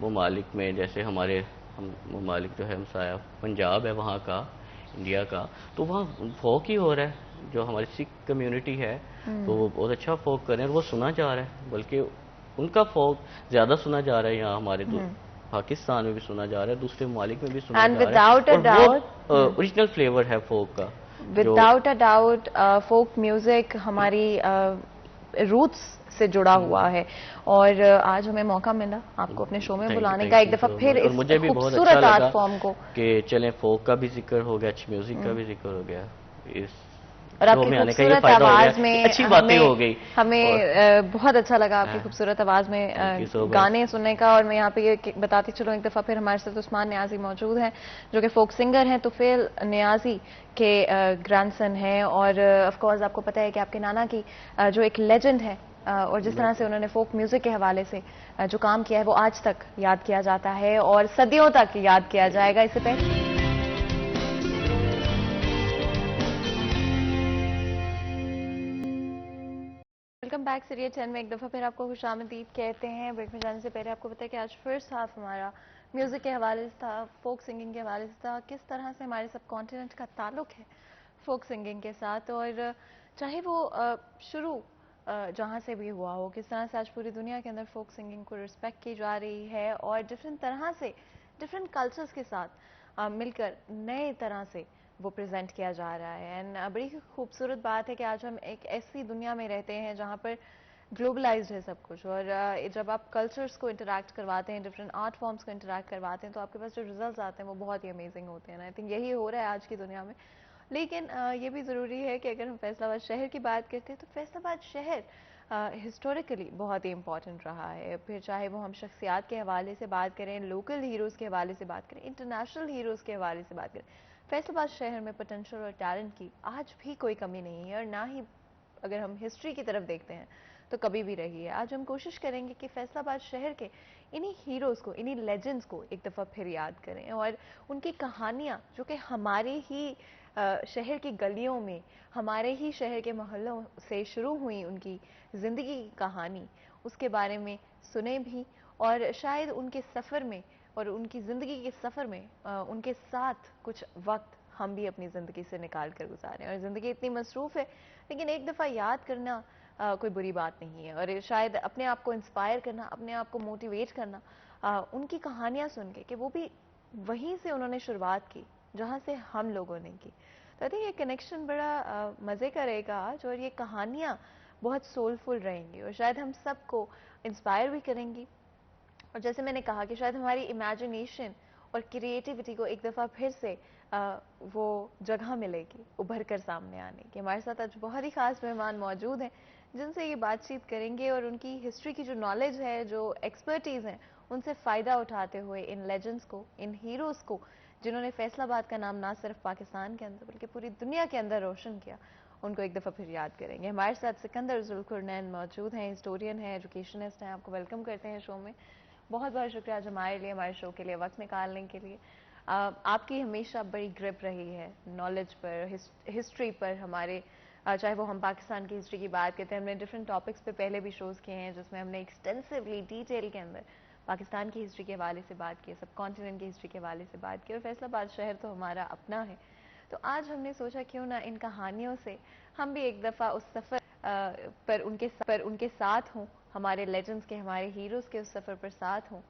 ممالک میں جیسے ہمارے ممالک جو ہے ہمسایہ پنجاب ہے وہاں کا, انڈیا کا, تو وہاں فوک ہی ہو رہا ہے. جو ہماری سکھ کمیونٹی ہے تو وہ بہت اچھا فوک کر رہے ہیں, اور وہ سنا جا رہا ہے, بلکہ ان کا فوک زیادہ سنا جا رہا ہے. یہاں ہمارے پاکستان میں بھی سنا جا رہا ہے, دوسرے ممالک میں بھی سنا جا رہا ہے, اور وہ اوریجنل فلیور ہے فوک کا. Without a doubt folk music ہماری روٹس سے جڑا ہوا ہے, اور آج ہمیں موقع ملا آپ کو اپنے شو میں بلانے کا ایک دفعہ پھر اس مجھے بھی بہت خوبصورت اچھا آرٹ لگا فارم کو, کہ چلیں فوک کا بھی ذکر ہو گیا, اچھی میوزک کا بھی ذکر ہو گیا, اس اور آپ شو کی میں آنے کا یہ خوبصورت فائدہ ہو گیا, آواز میں اچھی باتیں ہو گئی. ہمیں بہت اچھا لگا آپ کی خوبصورت آواز میں گانے سننے کا. اور میں یہاں پہ یہ بتاتی چلوں ایک دفعہ پھر ہمارے ساتھ عثمان نیازی موجود ہیں جو کہ فوک سنگر ہیں, طفیل نیازی کے گرینڈ سن ہیں, اور آف کورس آپ کو پتہ ہے کہ آپ کے نانا کی جو ایک لیجنڈ ہے, اور جس طرح سے انہوں نے فوک میوزک کے حوالے سے جو کام کیا ہے وہ آج تک یاد کیا جاتا ہے اور صدیوں تک یاد کیا جائے گا. اس سے پہلے ویلکم بیک سیریز 10 میں ایک دفعہ پھر آپ کو خوش آمدید کہتے ہیں. بریک میں جانے سے پہلے آپ کو پتہ ہے کہ آج فرسٹ ہاف ہمارا میوزک کے حوالے سے تھا, فوک سنگنگ کے حوالے سے تھا, کس طرح سے ہمارے سب کانٹیننٹ کا تعلق ہے فوک سنگنگ کے ساتھ, اور چاہے وہ شروع جہاں سے بھی ہوا ہو, کس طرح سے آج پوری دنیا کے اندر فوک سنگنگ کو رسپیکٹ کی جا رہی ہے, اور ڈفرینٹ طرح سے ڈفرینٹ کلچرز کے ساتھ مل کر نئے طرح سے وہ پریزنٹ کیا جا رہا ہے. اینڈ بڑی خوبصورت بات ہے کہ آج ہم ایک ایسی دنیا میں رہتے ہیں جہاں پر گلوبلائزڈ ہے سب کچھ, اور جب آپ کلچرز کو انٹریکٹ کرواتے ہیں, ڈفرینٹ آرٹ فارمز کو انٹریکٹ کرواتے ہیں, تو آپ کے پاس جو ریزلٹس آتے ہیں وہ بہت ہی امیزنگ ہوتے ہیں. آئی تھنک یہی ہو رہا ہے آج کی دنیا میں. لیکن یہ بھی ضروری ہے کہ اگر ہم فیصل آباد شہر کی بات کرتے ہیں تو فیصل آباد شہر ہسٹوریکلی بہت ہی امپورٹنٹ رہا ہے, پھر چاہے وہ ہم شخصیات کے حوالے سے بات کریں, لوکل ہیروز کے حوالے سے بات کریں, انٹرنیشنل ہیروز کے حوالے سے بات کریں, فیصل آباد شہر میں پوٹینشیل اور ٹیلنٹ کی آج بھی کوئی کمی نہیں ہے, اور نہ ہی اگر ہم ہسٹری کی طرف دیکھتے ہیں تو کبھی بھی رہی ہے. آج ہم کوشش کریں گے کہ فیصل آباد شہر کے انہی ہیروز کو, انہی لیجنڈز کو ایک دفعہ پھر یاد کریں, اور ان کی کہانیاں جو کہ ہمارے ہی شہر کی گلیوں میں, ہمارے ہی شہر کے محلوں سے شروع ہوئی ان کی زندگی کی کہانی, اس کے بارے میں سنیں بھی, اور شاید ان کے سفر میں اور ان کی زندگی کے سفر میں ان کے ساتھ کچھ وقت ہم بھی اپنی زندگی سے نکال کر گزاریں. اور زندگی اتنی مصروف ہے لیکن ایک دفعہ یاد کرنا کوئی بری بات نہیں ہے. اور شاید اپنے آپ کو انسپائر کرنا, اپنے آپ کو موٹیویٹ کرنا ان کی کہانیاں سن کے کہ وہ بھی وہیں سے انہوں نے شروعات کی جہاں سے ہم لوگوں نے کی. تو یہ کنیکشن بڑا مزے کا رہے گا آج, اور یہ کہانیاں بہت سولفل رہیں گی اور شاید ہم سب کو انسپائر بھی کریں گی. اور جیسے میں نے کہا کہ شاید ہماری امیجنیشن اور کریٹیوٹی کو ایک دفعہ پھر سے وہ جگہ ملے گی ابھر کر سامنے آنے کی. ہمارے ساتھ آج بہت ہی خاص مہمان موجود ہیں جن سے یہ بات چیت کریں گے اور ان کی ہسٹری کی جو نالج ہے, جو ایکسپرٹیز ہیں, ان سے فائدہ اٹھاتے ہوئے ان لیجنڈز کو, ان ہیروز کو جنہوں نے فیصل آباد کا نام نہ صرف پاکستان کے اندر بلکہ پوری دنیا کے اندر روشن کیا, ان کو ایک دفعہ پھر یاد کریں گے. ہمارے ساتھ سکندر ذوالقرنین موجود ہیں, ہسٹورین ہیں, ایجوکیشنسٹ ہیں. آپ کو ویلکم کرتے ہیں شو میں. بہت بہت شکریہ آج ہمارے شو کے لیے وقت نکالنے کے لیے. آپ کی ہمیشہ بڑی گرپ رہی ہے نالج پر, ہسٹری پر. ہمارے چاہے وہ ہم پاکستان کی ہسٹری کی بات کرتے ہیں, ہم نے ڈفرینٹ ٹاپکس پہ پہلے بھی شوز کیے ہیں جس میں ہم نے ایکسٹینسولی ڈیٹیل کے اندر پاکستان کی ہسٹری کے حوالے سے بات کی, سب کانٹیننٹ کی ہسٹری کے حوالے سے بات کی, اور فیصل آباد شہر تو ہمارا اپنا ہے. تو آج ہم نے سوچا کیوں نہ ان کہانیوں سے ہم بھی ایک دفعہ اس سفر پر ان کے ساتھ ہوں, ہمارے لیجنڈز کے, ہمارے ہیروز کے اس سفر پر ساتھ ہوں,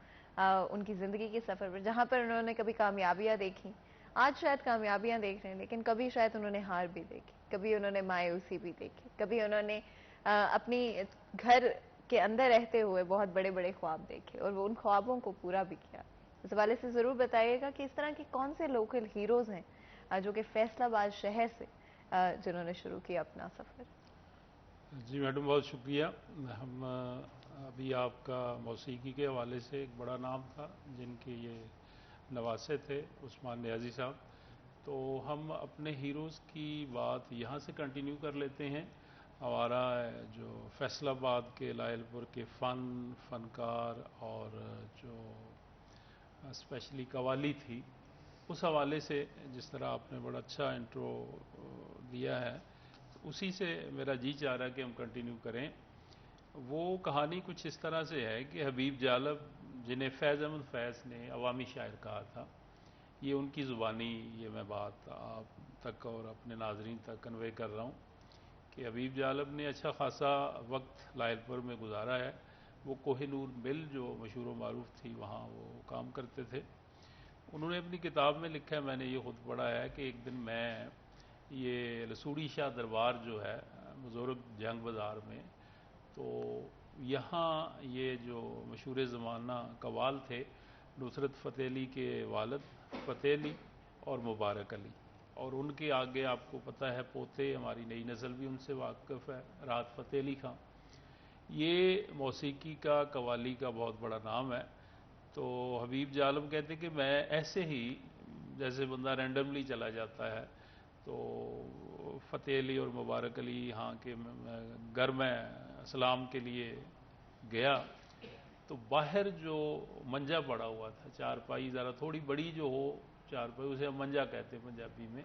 ان کی زندگی کے سفر پر جہاں پر انہوں نے کبھی کامیابیاں دیکھی, آج شاید کامیابیاں دیکھ رہے ہیں, لیکن کبھی شاید انہوں نے ہار بھی دیکھی, کبھی انہوں نے مایوسی بھی دیکھی, کبھی انہوں نے اپنی گھر کے اندر رہتے ہوئے بہت بڑے بڑے خواب دیکھے اور وہ ان خوابوں کو پورا بھی کیا. اس حوالے سے ضرور بتائیے گا کہ اس طرح کے کون سے لوکل ہیروز ہیں جو کہ فیصل آباد شہر سے جنہوں نے شروع کیا اپنا سفر. جی میڈم, بہت شکریہ. ہم ابھی آپ کا موسیقی کے حوالے سے ایک بڑا نام تھا جن کے یہ نواسے تھے عثمان نیازی صاحب, تو ہم اپنے ہیروز کی بات یہاں سے کنٹینیو کر لیتے ہیں. ہمارا جو فیصل آباد کے لائل پور کے فنکار اور جو اسپیشلی قوالی تھی, اس حوالے سے جس طرح آپ نے بڑا اچھا انٹرو دیا ہے, اسی سے میرا جی چاہ رہا ہے کہ ہم کنٹینیو کریں. وہ کہانی کچھ اس طرح سے ہے کہ حبیب جالب, جنہیں فیض احمد فیض نے عوامی شاعر کہا تھا, یہ ان کی زبانی یہ میں بات آپ تک اور اپنے ناظرین تک کنوے کر رہا ہوں کہ حبیب جالب نے اچھا خاصا وقت لائل پور میں گزارا ہے. وہ کوہ نور مل جو مشہور و معروف تھی وہاں وہ کام کرتے تھے. انہوں نے اپنی کتاب میں لکھا ہے, میں نے یہ خود پڑھا ہے, کہ ایک دن میں یہ لسوڑی شاہ دربار جو ہے بزرگ جنگ بازار میں, تو یہاں یہ جو مشہور زمانہ قوال تھے نصرت فتح علی کے والد فتح علی اور مبارک علی, اور ان کے آگے آپ کو پتہ ہے پوتے, ہماری نئی نسل بھی ان سے واقف ہے, راحت فتح علی خان. یہ موسیقی کا قوالی کا بہت بڑا نام ہے. تو حبیب جالب کہتے کہ میں ایسے ہی جیسے بندہ رینڈملی چلا جاتا ہے, تو فتح علی اور مبارک علی یہاں کے گھر میں اسلام کے لیے گیا, تو باہر جو منجا پڑا ہوا تھا, چارپائی ذرا تھوڑی بڑی جو ہو چارپائی, اسے ہم منجا کہتے ہیں پنجابی میں.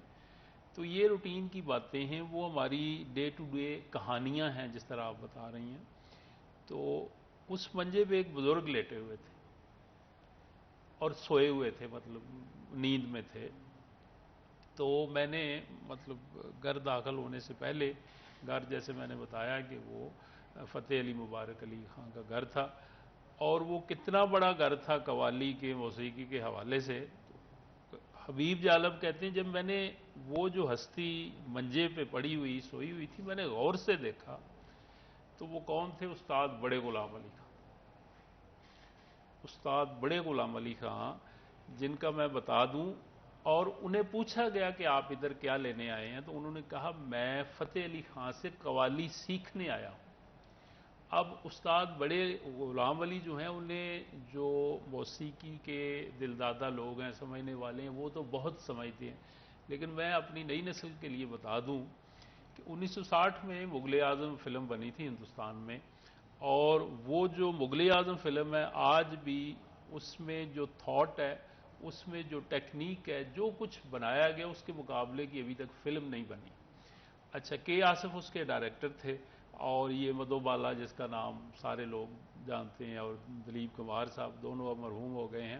تو یہ روٹین کی باتیں ہیں, وہ ہماری ڈے ٹو ڈے کہانیاں ہیں جس طرح آپ بتا رہی ہیں. تو اس منجے پہ ایک بزرگ لیٹے ہوئے تھے اور سوئے ہوئے تھے, مطلب نیند میں تھے. تو میں نے مطلب گھر داخل ہونے سے پہلے, گھر جیسے میں نے بتایا کہ وہ فتح علی مبارک علی خان کا گھر تھا, اور وہ کتنا بڑا گھر تھا قوالی کے موسیقی کے حوالے سے. حبیب جالب کہتے ہیں جب میں نے وہ جو ہستی منجے پہ پڑی ہوئی سوئی ہوئی تھی میں نے غور سے دیکھا, تو وہ کون تھے؟ استاد بڑے غلام علی خان. استاد بڑے غلام علی خان, جن کا میں بتا دوں, اور انہیں پوچھا گیا کہ آپ ادھر کیا لینے آئے ہیں, تو انہوں نے کہا میں فتح علی خان سے قوالی سیکھنے آیا ہوں. اب استاد بڑے غلام علی جو ہیں, انہیں جو موسیقی کے دلدادہ لوگ ہیں, سمجھنے والے ہیں, وہ تو بہت سمجھتے ہیں, لیکن میں اپنی نئی نسل کے لیے بتا دوں کہ 1960 میں مغل اعظم فلم بنی تھی ہندوستان میں, اور وہ جو مغل اعظم فلم ہے آج بھی اس میں جو تھاٹ ہے, اس میں جو ٹیکنیک ہے, جو کچھ بنایا گیا اس کے مقابلے کی ابھی تک فلم نہیں بنی. اچھا, کے آصف اس کے ڈائریکٹر تھے, اور یہ مدھو بالا جس کا نام سارے لوگ جانتے ہیں, اور دلیپ کمار صاحب, دونوں اب مرحوم ہو گئے ہیں.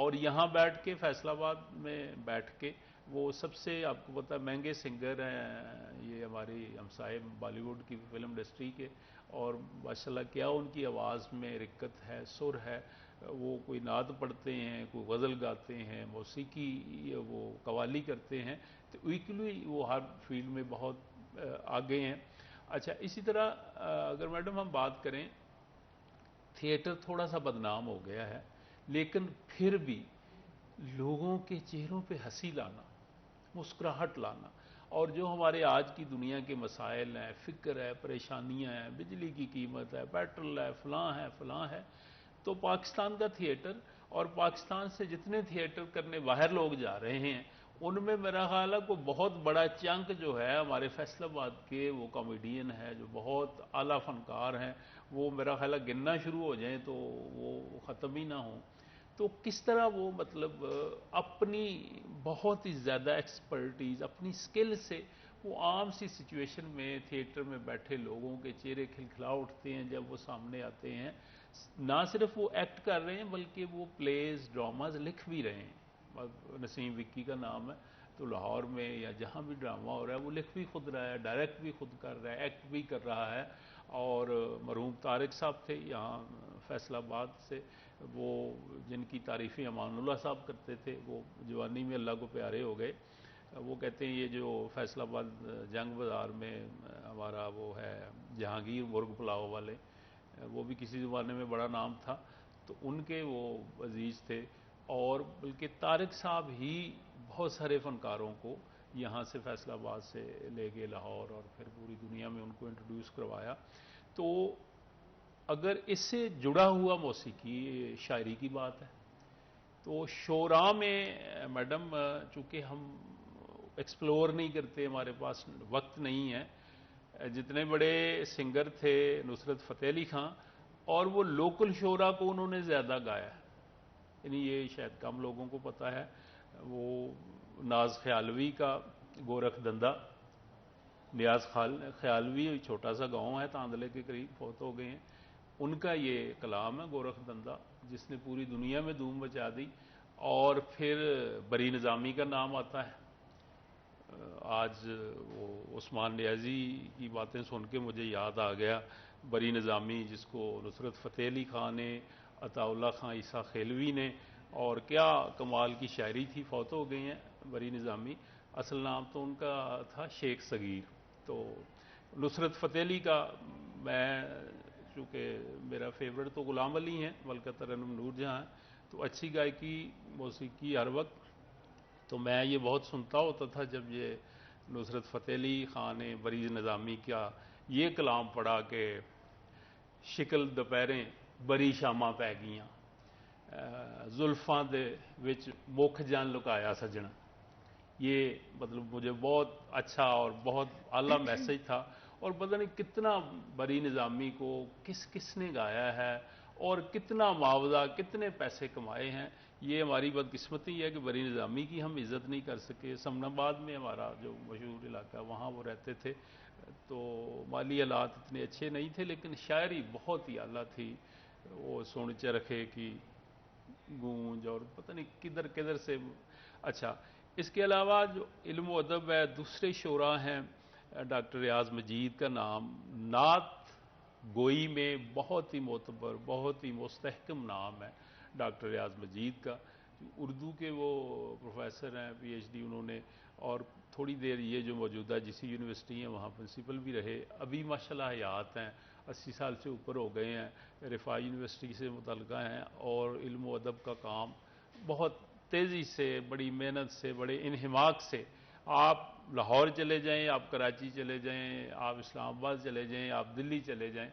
اور یہاں بیٹھ کے فیصل آباد میں بیٹھ کے وہ سب سے آپ کو پتا مہنگے سنگر ہیں یہ ہماری ہمسائے بالی ووڈ کی فلم انڈسٹری کے، اور ماشاءاللہ کیا ان کی آواز میں رقت ہے، سر ہے، وہ کوئی نعت پڑھتے ہیں، کوئی غزل گاتے ہیں، موسیقی وہ قوالی کرتے ہیں، تو ایکولی وہ ہر فیلڈ میں بہت آگے ہیں۔ اچھا اسی طرح اگر میڈم ہم بات کریں، تھیٹر تھوڑا سا بدنام ہو گیا ہے، لیکن پھر بھی لوگوں کے چہروں پہ ہنسی لانا، مسکراہٹ لانا، اور جو ہمارے آج کی دنیا کے مسائل ہیں، فکر ہے، پریشانیاں ہیں، بجلی کی قیمت ہے، پیٹرول ہے، فلاں ہے، تو پاکستان کا تھیٹر اور پاکستان سے جتنے تھیٹر کرنے باہر لوگ جا رہے ہیں، ان میں میرا خیال ہے کوئی بہت بڑا چنک جو ہے ہمارے فیصل آباد کے وہ کامیڈین ہے جو بہت اعلیٰ فنکار ہیں، وہ میرا خیال ہے گننا شروع ہو جائیں تو وہ ختم ہی نہ ہوں۔ تو کس طرح وہ مطلب اپنی بہت ہی زیادہ ایکسپرٹیز، اپنی سکل سے وہ عام سی سچویشن میں تھیٹر میں بیٹھے لوگوں کے چہرے کھلکھلا اٹھتے ہیں جب وہ سامنے آتے ہیں، نہ صرف وہ ایکٹ کر رہے ہیں بلکہ وہ پلیز ڈراماز لکھ بھی رہے ہیں۔ نسیم وکی کا نام ہے، تو لاہور میں یا جہاں بھی ڈرامہ ہو رہا ہے وہ لکھ بھی خود رہا ہے، ڈائریکٹ بھی خود کر رہا ہے، ایکٹ بھی کر رہا ہے۔ اور مرحوم طارق صاحب تھے یہاں فیصل آباد سے، وہ جن کی تعریفیں امان اللہ صاحب کرتے تھے، وہ جوانی میں اللہ کو پیارے ہو گئے۔ وہ کہتے ہیں یہ جو فیصل آباد جنگ بازار میں ہمارا وہ ہے جہانگیر مرغ پلاؤ والے، وہ بھی کسی زمانے میں بڑا نام تھا، تو ان کے وہ عزیز تھے، اور بلکہ طارق صاحب ہی بہت سارے فنکاروں کو یہاں سے فیصل آباد سے لے گئے لاہور، اور پھر پوری دنیا میں ان کو انٹروڈیوس کروایا۔ تو اگر اس سے جڑا ہوا موسیقی شاعری کی بات ہے، تو شعراء میں میڈم چونکہ ہم ایکسپلور نہیں کرتے، ہمارے پاس وقت نہیں ہے، جتنے بڑے سنگر تھے نصرت فتح علی خان، اور وہ لوکل شعراء کو انہوں نے زیادہ گایا ہے، یعنی یہ شاید کم لوگوں کو پتہ ہے۔ وہ ناز خیالوی کا گورکھ دندہ، نیاز خیالوی چھوٹا سا گاؤں ہے تاندلے کے قریب، فوت ہو گئے ہیں، ان کا یہ کلام ہے گورکھ دندہ، جس نے پوری دنیا میں دھوم مچا دی۔ اور پھر بری نظامی کا نام آتا ہے، آج وہ عثمان نیازی کی باتیں سن کے مجھے یاد آ گیا، بری نظامی جس کو نصرت فتح علی خان نے، عطا اللہ خان عیسیٰ خیلوی نے، اور کیا کمال کی شاعری تھی، فوت ہو گئی ہیں بری نظامی، اصل نام تو ان کا تھا شیخ صغیر۔ تو نصرت فتح علی کا میں چونکہ میرا فیورٹ تو غلام علی ہیں، ملکہ ترنم نور جہاں ہیں، تو اچھی گائیکی موسیقی ہر وقت تو میں یہ بہت سنتا ہوتا تھا جب یہ نصرت فتح علی خان نے بری نظامی کا یہ کلام پڑھا کہ شکل دوپہریں بری شاماں پی گیاں، زلفاں دے وچ مکھ جان لکایا سجنا، یہ مطلب مجھے بہت اچھا اور بہت اعلیٰ میسج تھا، اور پتہ نہیں کتنا بری نظامی کو کس کس نے گایا ہے اور کتنا معاوضہ کتنے پیسے کمائے ہیں۔ یہ ہماری بدقسمتی ہے کہ بری نظامی کی ہم عزت نہیں کر سکے۔ سمن آباد میں ہمارا جو مشہور علاقہ وہاں وہ رہتے تھے، تو مالی حالات اتنے اچھے نہیں تھے، لیکن شاعری بہت ہی اعلیٰ تھی، وہ سون چرخے کی گونج اور پتہ نہیں کدھر کدھر سے۔ اچھا اس کے علاوہ جو علم و ادب ہے، دوسرے شعراء ہیں، ڈاکٹر ریاض مجید کا نام نعت گوئی میں بہت ہی معتبر، بہت ہی مستحکم نام ہے ڈاکٹر ریاض مجید کا، اردو کے وہ پروفیسر ہیں، پی ایچ ڈی انہوں نے، اور تھوڑی دیر یہ جو موجودہ جسی یونیورسٹی ہیں وہاں پرنسپل بھی رہے، ابھی ماشاءاللہ حیات ہیں، 80 سال سے اوپر ہو گئے ہیں، رفاعی یونیورسٹی سے متعلقہ ہیں، اور علم و ادب کا کام بہت تیزی سے، بڑی محنت سے، بڑے انہماک سے، آپ لاہور چلے جائیں، آپ کراچی چلے جائیں، آپ اسلام آباد چلے جائیں، آپ دلی چلے جائیں،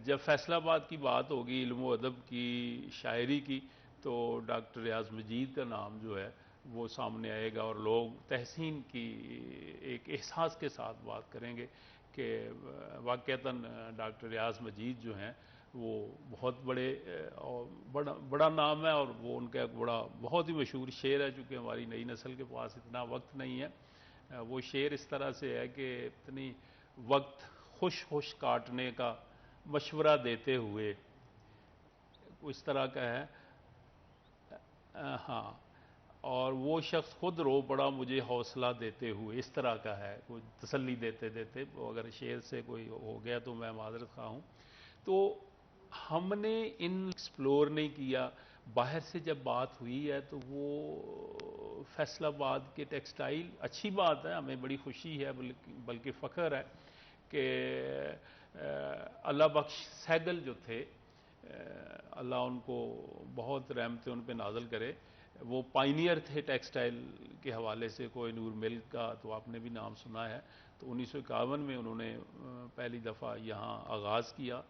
جب فیصل آباد کی بات ہوگی علم و ادب کی، شاعری کی، تو ڈاکٹر ریاض مجید کا نام جو ہے وہ سامنے آئے گا، اور لوگ تحسین کی ایک احساس کے ساتھ بات کریں گے کہ واقعتاً ڈاکٹر ریاض مجید جو ہیں وہ بہت بڑے اور بڑا نام ہے، اور وہ ان کا ایک بڑا بہت ہی مشہور شعر ہے، چونکہ ہماری نئی نسل کے پاس اتنا وقت نہیں ہے، وہ شعر اس طرح سے ہے کہ اتنی وقت خوش خوش کاٹنے کا مشورہ دیتے ہوئے، اس طرح کا ہے، ہاں، اور وہ شخص خود رو پڑا مجھے حوصلہ دیتے ہوئے، اس طرح کا ہے، کوئی تسلی دیتے دیتے، اگر شعر سے کوئی ہو گیا تو میں معذرت خواہ ہوں. تو ہم نے ان ایکسپلور نہیں کیا. باہر سے جب بات ہوئی ہے تو وہ فیصل آباد کے ٹیکسٹائل، اچھی بات ہے، ہمیں بڑی خوشی ہے، بلکہ فخر ہے کہ اللہ بخش سہگل جو تھے، اللہ ان کو بہت رحمتیں ان پہ نازل کرے، وہ پائنیئر تھے ٹیکسٹائل کے حوالے سے. کوہ نور مل کا تو آپ نے بھی نام سنا ہے. تو 1951 میں انہوں نے پہلی دفعہ یہاں آغاز کیا.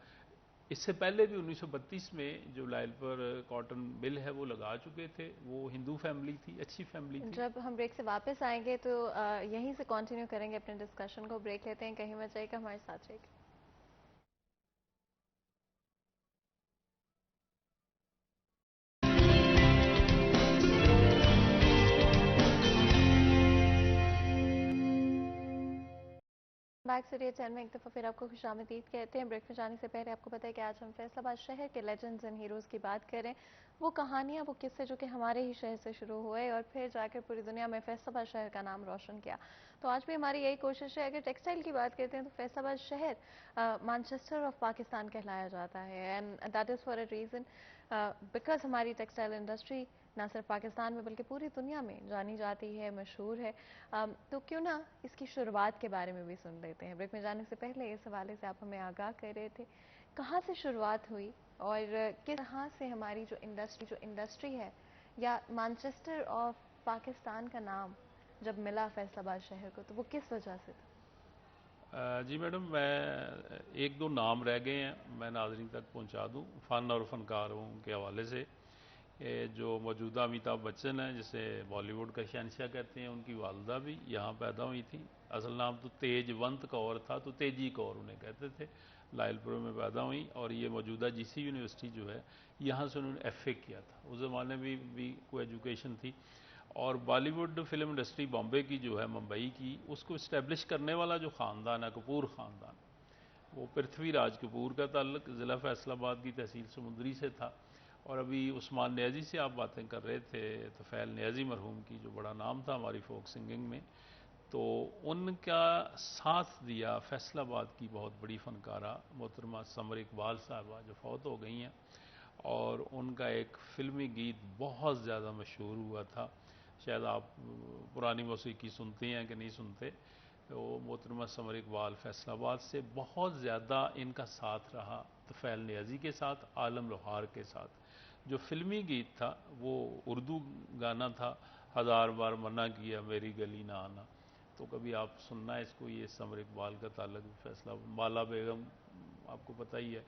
اس سے پہلے بھی 1932 میں جو لائل پر کاٹن مل ہے وہ لگا چکے تھے. وہ ہندو فیملی تھی، اچھی فیملی تھی. جب ہم بریک سے واپس آئیں گے تو یہیں سے کنٹینیو کریں گے اپنے ڈسکشن کو. بریک لیتے ہیں، کہیں مت جائے گا، ہمارے ساتھ رہے گا. بیک سیریز چینل میں ایک دفعہ پھر آپ کو خوش آمدید کہتے ہیں. بریک میں جانے سے پہلے آپ کو پتہ ہے کہ آج ہم فیصل آباد شہر کے لیجنڈز اینڈ ہیروز کی بات کریں. وہ کہانیاں، وہ قصے جو کہ ہمارے ہی شہر سے شروع ہوئے اور پھر جا کر پوری دنیا میں فیصل آباد شہر کا نام روشن کیا. تو آج بھی ہماری یہی کوشش ہے. اگر ٹیکسٹائل کی بات کرتے ہیں تو فیصل آباد شہر مانچسٹر آف پاکستان کہلایا جاتا ہے. And that is for a reason because ہماری ٹیکسٹائل انڈسٹری نہ صرف پاکستان میں بلکہ پوری دنیا میں جانی جاتی ہے، مشہور ہے. تو کیوں نہ اس کی شروعات کے بارے میں بھی سن لیتے ہیں. بریک میں جانے سے پہلے اس حوالے سے آپ ہمیں آگاہ کر رہے تھے کہاں سے شروعات ہوئی اور کس طرح سے ہماری جو انڈسٹری ہے یا مانچسٹر آف پاکستان کا نام جب ملا فیصل آباد شہر کو تو وہ کس وجہ سے تھا؟ جی میڈم، میں ایک دو نام رہ گئے ہیں، میں ناظرین تک پہنچا دوں فن اور فنکاروں کے حوالے سے. جو موجودہ امیتابھ بچن ہیں، جسے بالی ووڈ کا شہنشاہ کہتے ہیں، ان کی والدہ بھی یہاں پیدا ہوئی تھی. اصل نام تو تیج ونت کور تھا، تو تیجی کور انہیں کہتے تھے. لائل پور میں پیدا ہوئی اور یہ موجودہ جی سی یونیورسٹی جو ہے یہاں سے انہوں نے ایف اے کیا تھا. اس زمانے میں بھی کوئی ایجوکیشن تھی. اور بالی ووڈ فلم انڈسٹری بامبے کی جو ہے، ممبئی کی، اس کو اسٹیبلش کرنے والا جو خاندان ہے، کپور خاندان، وہ پرتھوی راج کپور کا تعلق ضلع فیصل آباد کی تحصیل سمندری سے تھا. اور ابھی عثمان نیازی سے آپ باتیں کر رہے تھے، طفیل نیازی مرحوم کی، جو بڑا نام تھا ہماری فوک سنگنگ میں. تو ان کا ساتھ دیا فیصل آباد کی بہت بڑی فنکارہ محترمہ سمر اقبال صاحبہ، جو فوت ہو گئی ہیں. اور ان کا ایک فلمی گیت بہت زیادہ مشہور ہوا تھا، شاید آپ پرانی موسیقی سنتے ہیں کہ نہیں سنتے. وہ محترمہ سمر اقبال فیصل آباد سے بہت زیادہ ان کا ساتھ رہا، طفیل نیازی کے ساتھ، عالم لوہار کے ساتھ. جو فلمی گیت تھا وہ اردو گانا تھا، ہزار بار منع کیا میری گلی نہ آنا. تو کبھی آپ سننا اس کو. یہ سمر اقبال کا تعلق فیصل آباد. بالا بیگم آپ کو پتہ ہی ہے،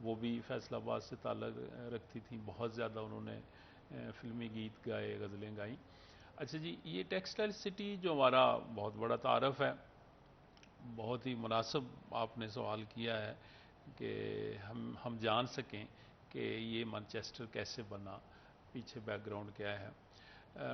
وہ بھی فیصل آباد سے تعلق رکھتی تھیں. بہت زیادہ انہوں نے فلمی گیت گائے، غزلیں گائیں. اچھا جی، یہ ٹیکسٹائل سٹی جو ہمارا بہت بڑا تعارف ہے، بہت ہی مناسب آپ نے سوال کیا ہے کہ ہم جان سکیں کہ یہ مانچسٹر کیسے بنا، پیچھے بیک گراؤنڈ کیا ہے.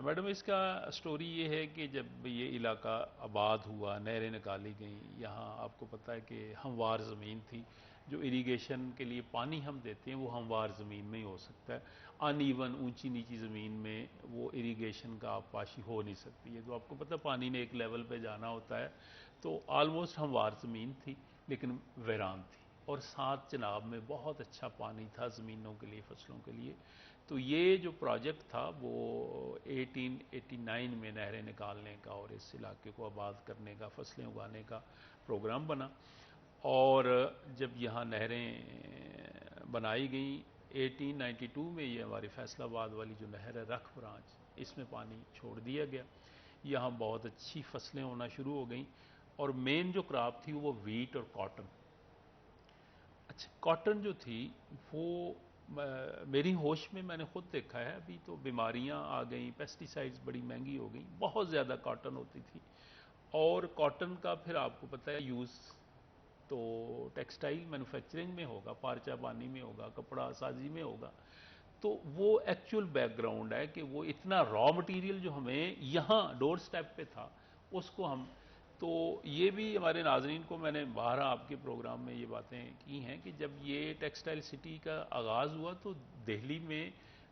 میڈم، اس کا سٹوری یہ ہے کہ جب یہ علاقہ آباد ہوا، نہریں نکالی گئیں، یہاں آپ کو پتہ ہے کہ ہموار زمین تھی. جو اریگیشن کے لیے پانی ہم دیتے ہیں وہ ہموار زمین میں ہی ہو سکتا ہے. ان ایون اونچی نیچی زمین میں وہ اریگیشن کا آپ پاشی ہو نہیں سکتی ہے. تو آپ کو پتہ پانی نے ایک لیول پہ جانا ہوتا ہے. تو آلموسٹ ہموار زمین تھی لیکن ویران تھی، اور ساتھ چناب میں بہت اچھا پانی تھا زمینوں کے لیے، فصلوں کے لیے. تو یہ جو پروجیکٹ تھا وہ 1889 میں نہریں نکالنے کا اور اس علاقے کو آباد کرنے کا، فصلیں اگانے کا پروگرام بنا. اور جب یہاں نہریں بنائی گئیں 1892 میں، یہ ہماری فیصل آباد والی جو نہر ہے رکھ برانچ، اس میں پانی چھوڑ دیا گیا. یہاں بہت اچھی فصلیں ہونا شروع ہو گئیں، اور مین جو کراپ تھی وہ ویٹ اور کاٹن. اچھا، کاٹن جو تھی وہ میری ہوش میں نے خود دیکھا ہے. ابھی تو بیماریاں آ گئیں، پیسٹی سائڈز بڑی مہنگی ہو گئیں، بہت زیادہ کاٹن ہوتی تھی. اور کاٹن کا پھر آپ کو پتہ ہے یوز تو ٹیکسٹائل مینوفیکچرنگ میں ہوگا، پارچہ بانی میں ہوگا، کپڑا سازی میں ہوگا. تو وہ ایکچول بیک گراؤنڈ ہے کہ وہ اتنا را مٹیریل جو ہمیں یہاں ڈور سٹیپ پہ تھا اس کو ہم. تو یہ بھی ہمارے ناظرین کو میں نے باہر آپ کے پروگرام میں یہ باتیں کی ہیں کہ جب یہ ٹیکسٹائل سٹی کا آغاز ہوا تو دہلی میں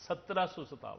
1757।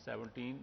17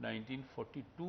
1942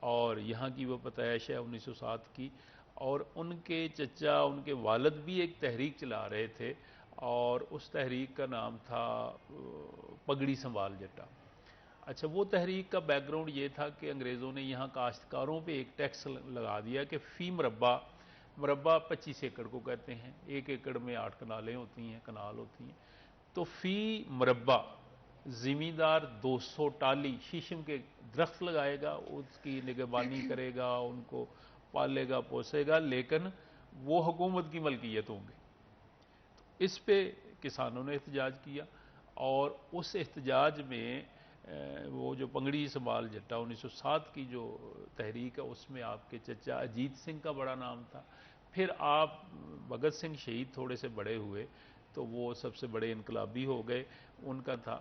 اور یہاں کی وہ پیدائش ہے 1907 کی، اور ان کے چچا، ان کے والد بھی ایک تحریک چلا رہے تھے، اور اس تحریک کا نام تھا پگڑی سنبھال جٹا۔ اچھا، وہ تحریک کا بیک گراؤنڈ یہ تھا کہ انگریزوں نے یہاں کاشتکاروں پہ ایک ٹیکس لگا دیا کہ فی مربع، مربع 25 ایکڑ کو کہتے ہیں، 1 ایکڑ میں 8 کنالیں ہوتی ہیں، کنال ہوتی ہیں، تو فی مربع زمیندار 200 ٹالی شیشم کے درخت لگائے گا، اس کی نگہبانی کرے گا، ان کو پالے گا، پوسے گا، لیکن وہ حکومت کی ملکیت ہوں گے۔ اس پہ کسانوں نے احتجاج کیا، اور اس احتجاج میں وہ جو پگڑی سنبھال جٹا 1907 کی جو تحریک ہے، اس میں آپ کے چچا اجیت سنگھ کا بڑا نام تھا۔ پھر آپ بھگت سنگھ شہید تھوڑے سے بڑے ہوئے تو وہ سب سے بڑے انقلابی ہو گئے۔ ان کا تھا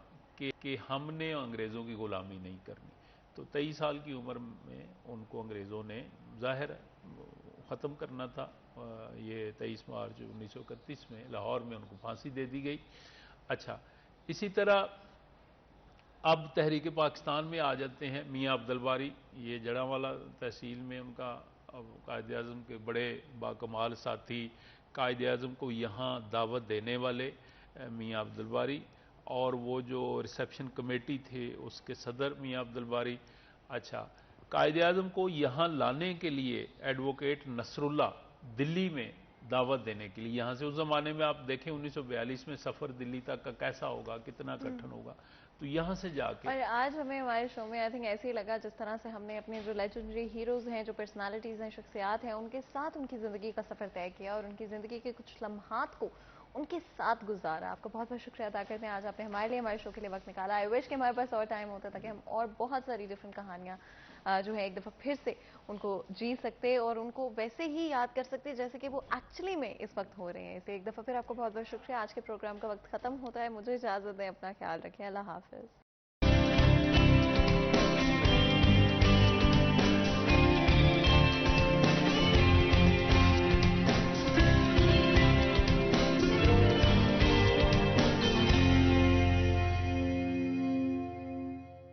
کہ ہم نے انگریزوں کی غلامی نہیں کرنی، تو 23 سال کی عمر میں ان کو انگریزوں نے ظاہر ختم کرنا تھا۔ یہ 23 مارچ 1931 میں لاہور میں ان کو پھانسی دے دی گئی۔ اچھا، اسی طرح اب تحریک پاکستان میں آ جاتے ہیں۔ میاں عبدالباری، یہ جڑاوالا تحصیل میں ان کا قائد اعظم کے بڑے باکمال ساتھی، قائد اعظم کو یہاں دعوت دینے والے میاں عبدالباری، اور وہ جو ریسیپشن کمیٹی تھے اس کے صدر میاں عبدالباری۔ اچھا، قائد اعظم کو یہاں لانے کے لیے ایڈوکیٹ نصر اللہ دلی میں دعوت دینے کے لیے، یہاں سے اس زمانے میں آپ دیکھیں 1942 میں سفر دلی تک کا کیسا ہوگا، کتنا کٹھن ہوگا، تو یہاں سے جا کے۔ اور آج ہمیں ہمارے شو میں آئی تھنک ایسے ہی لگا جس طرح سے ہم نے اپنے جو لیجنڈری ہیروز ہیں، جو پرسنالٹیز ہیں، شخصیات ہیں، ان کے ساتھ ان کی زندگی کا سفر طے کیا اور ان کی زندگی کے کچھ لمحات کو ان کے ساتھ گزارا۔ آپ کا بہت بہت شکریہ ادا کرتے ہیں، آج آپ نے ہمارے لیے ہمارے شو کے لیے وقت نکالا۔ آئی وش کہ ہمارے پاس اور ٹائم ہوتا تاکہ ہم اور بہت ساری ڈفرنٹ کہانیاں جو ہے ایک دفعہ پھر سے ان کو جی سکتے اور ان کو ویسے ہی یاد کر سکتے جیسے کہ وہ ایکچولی میں اس وقت ہو رہے ہیں۔ اسے ایک دفعہ پھر آپ کو بہت بہت شکریہ۔ آج کے پروگرام کا وقت ختم ہوتا ہے، مجھے اجازت دیں، اپنا خیال رکھیں، اللہ حافظ۔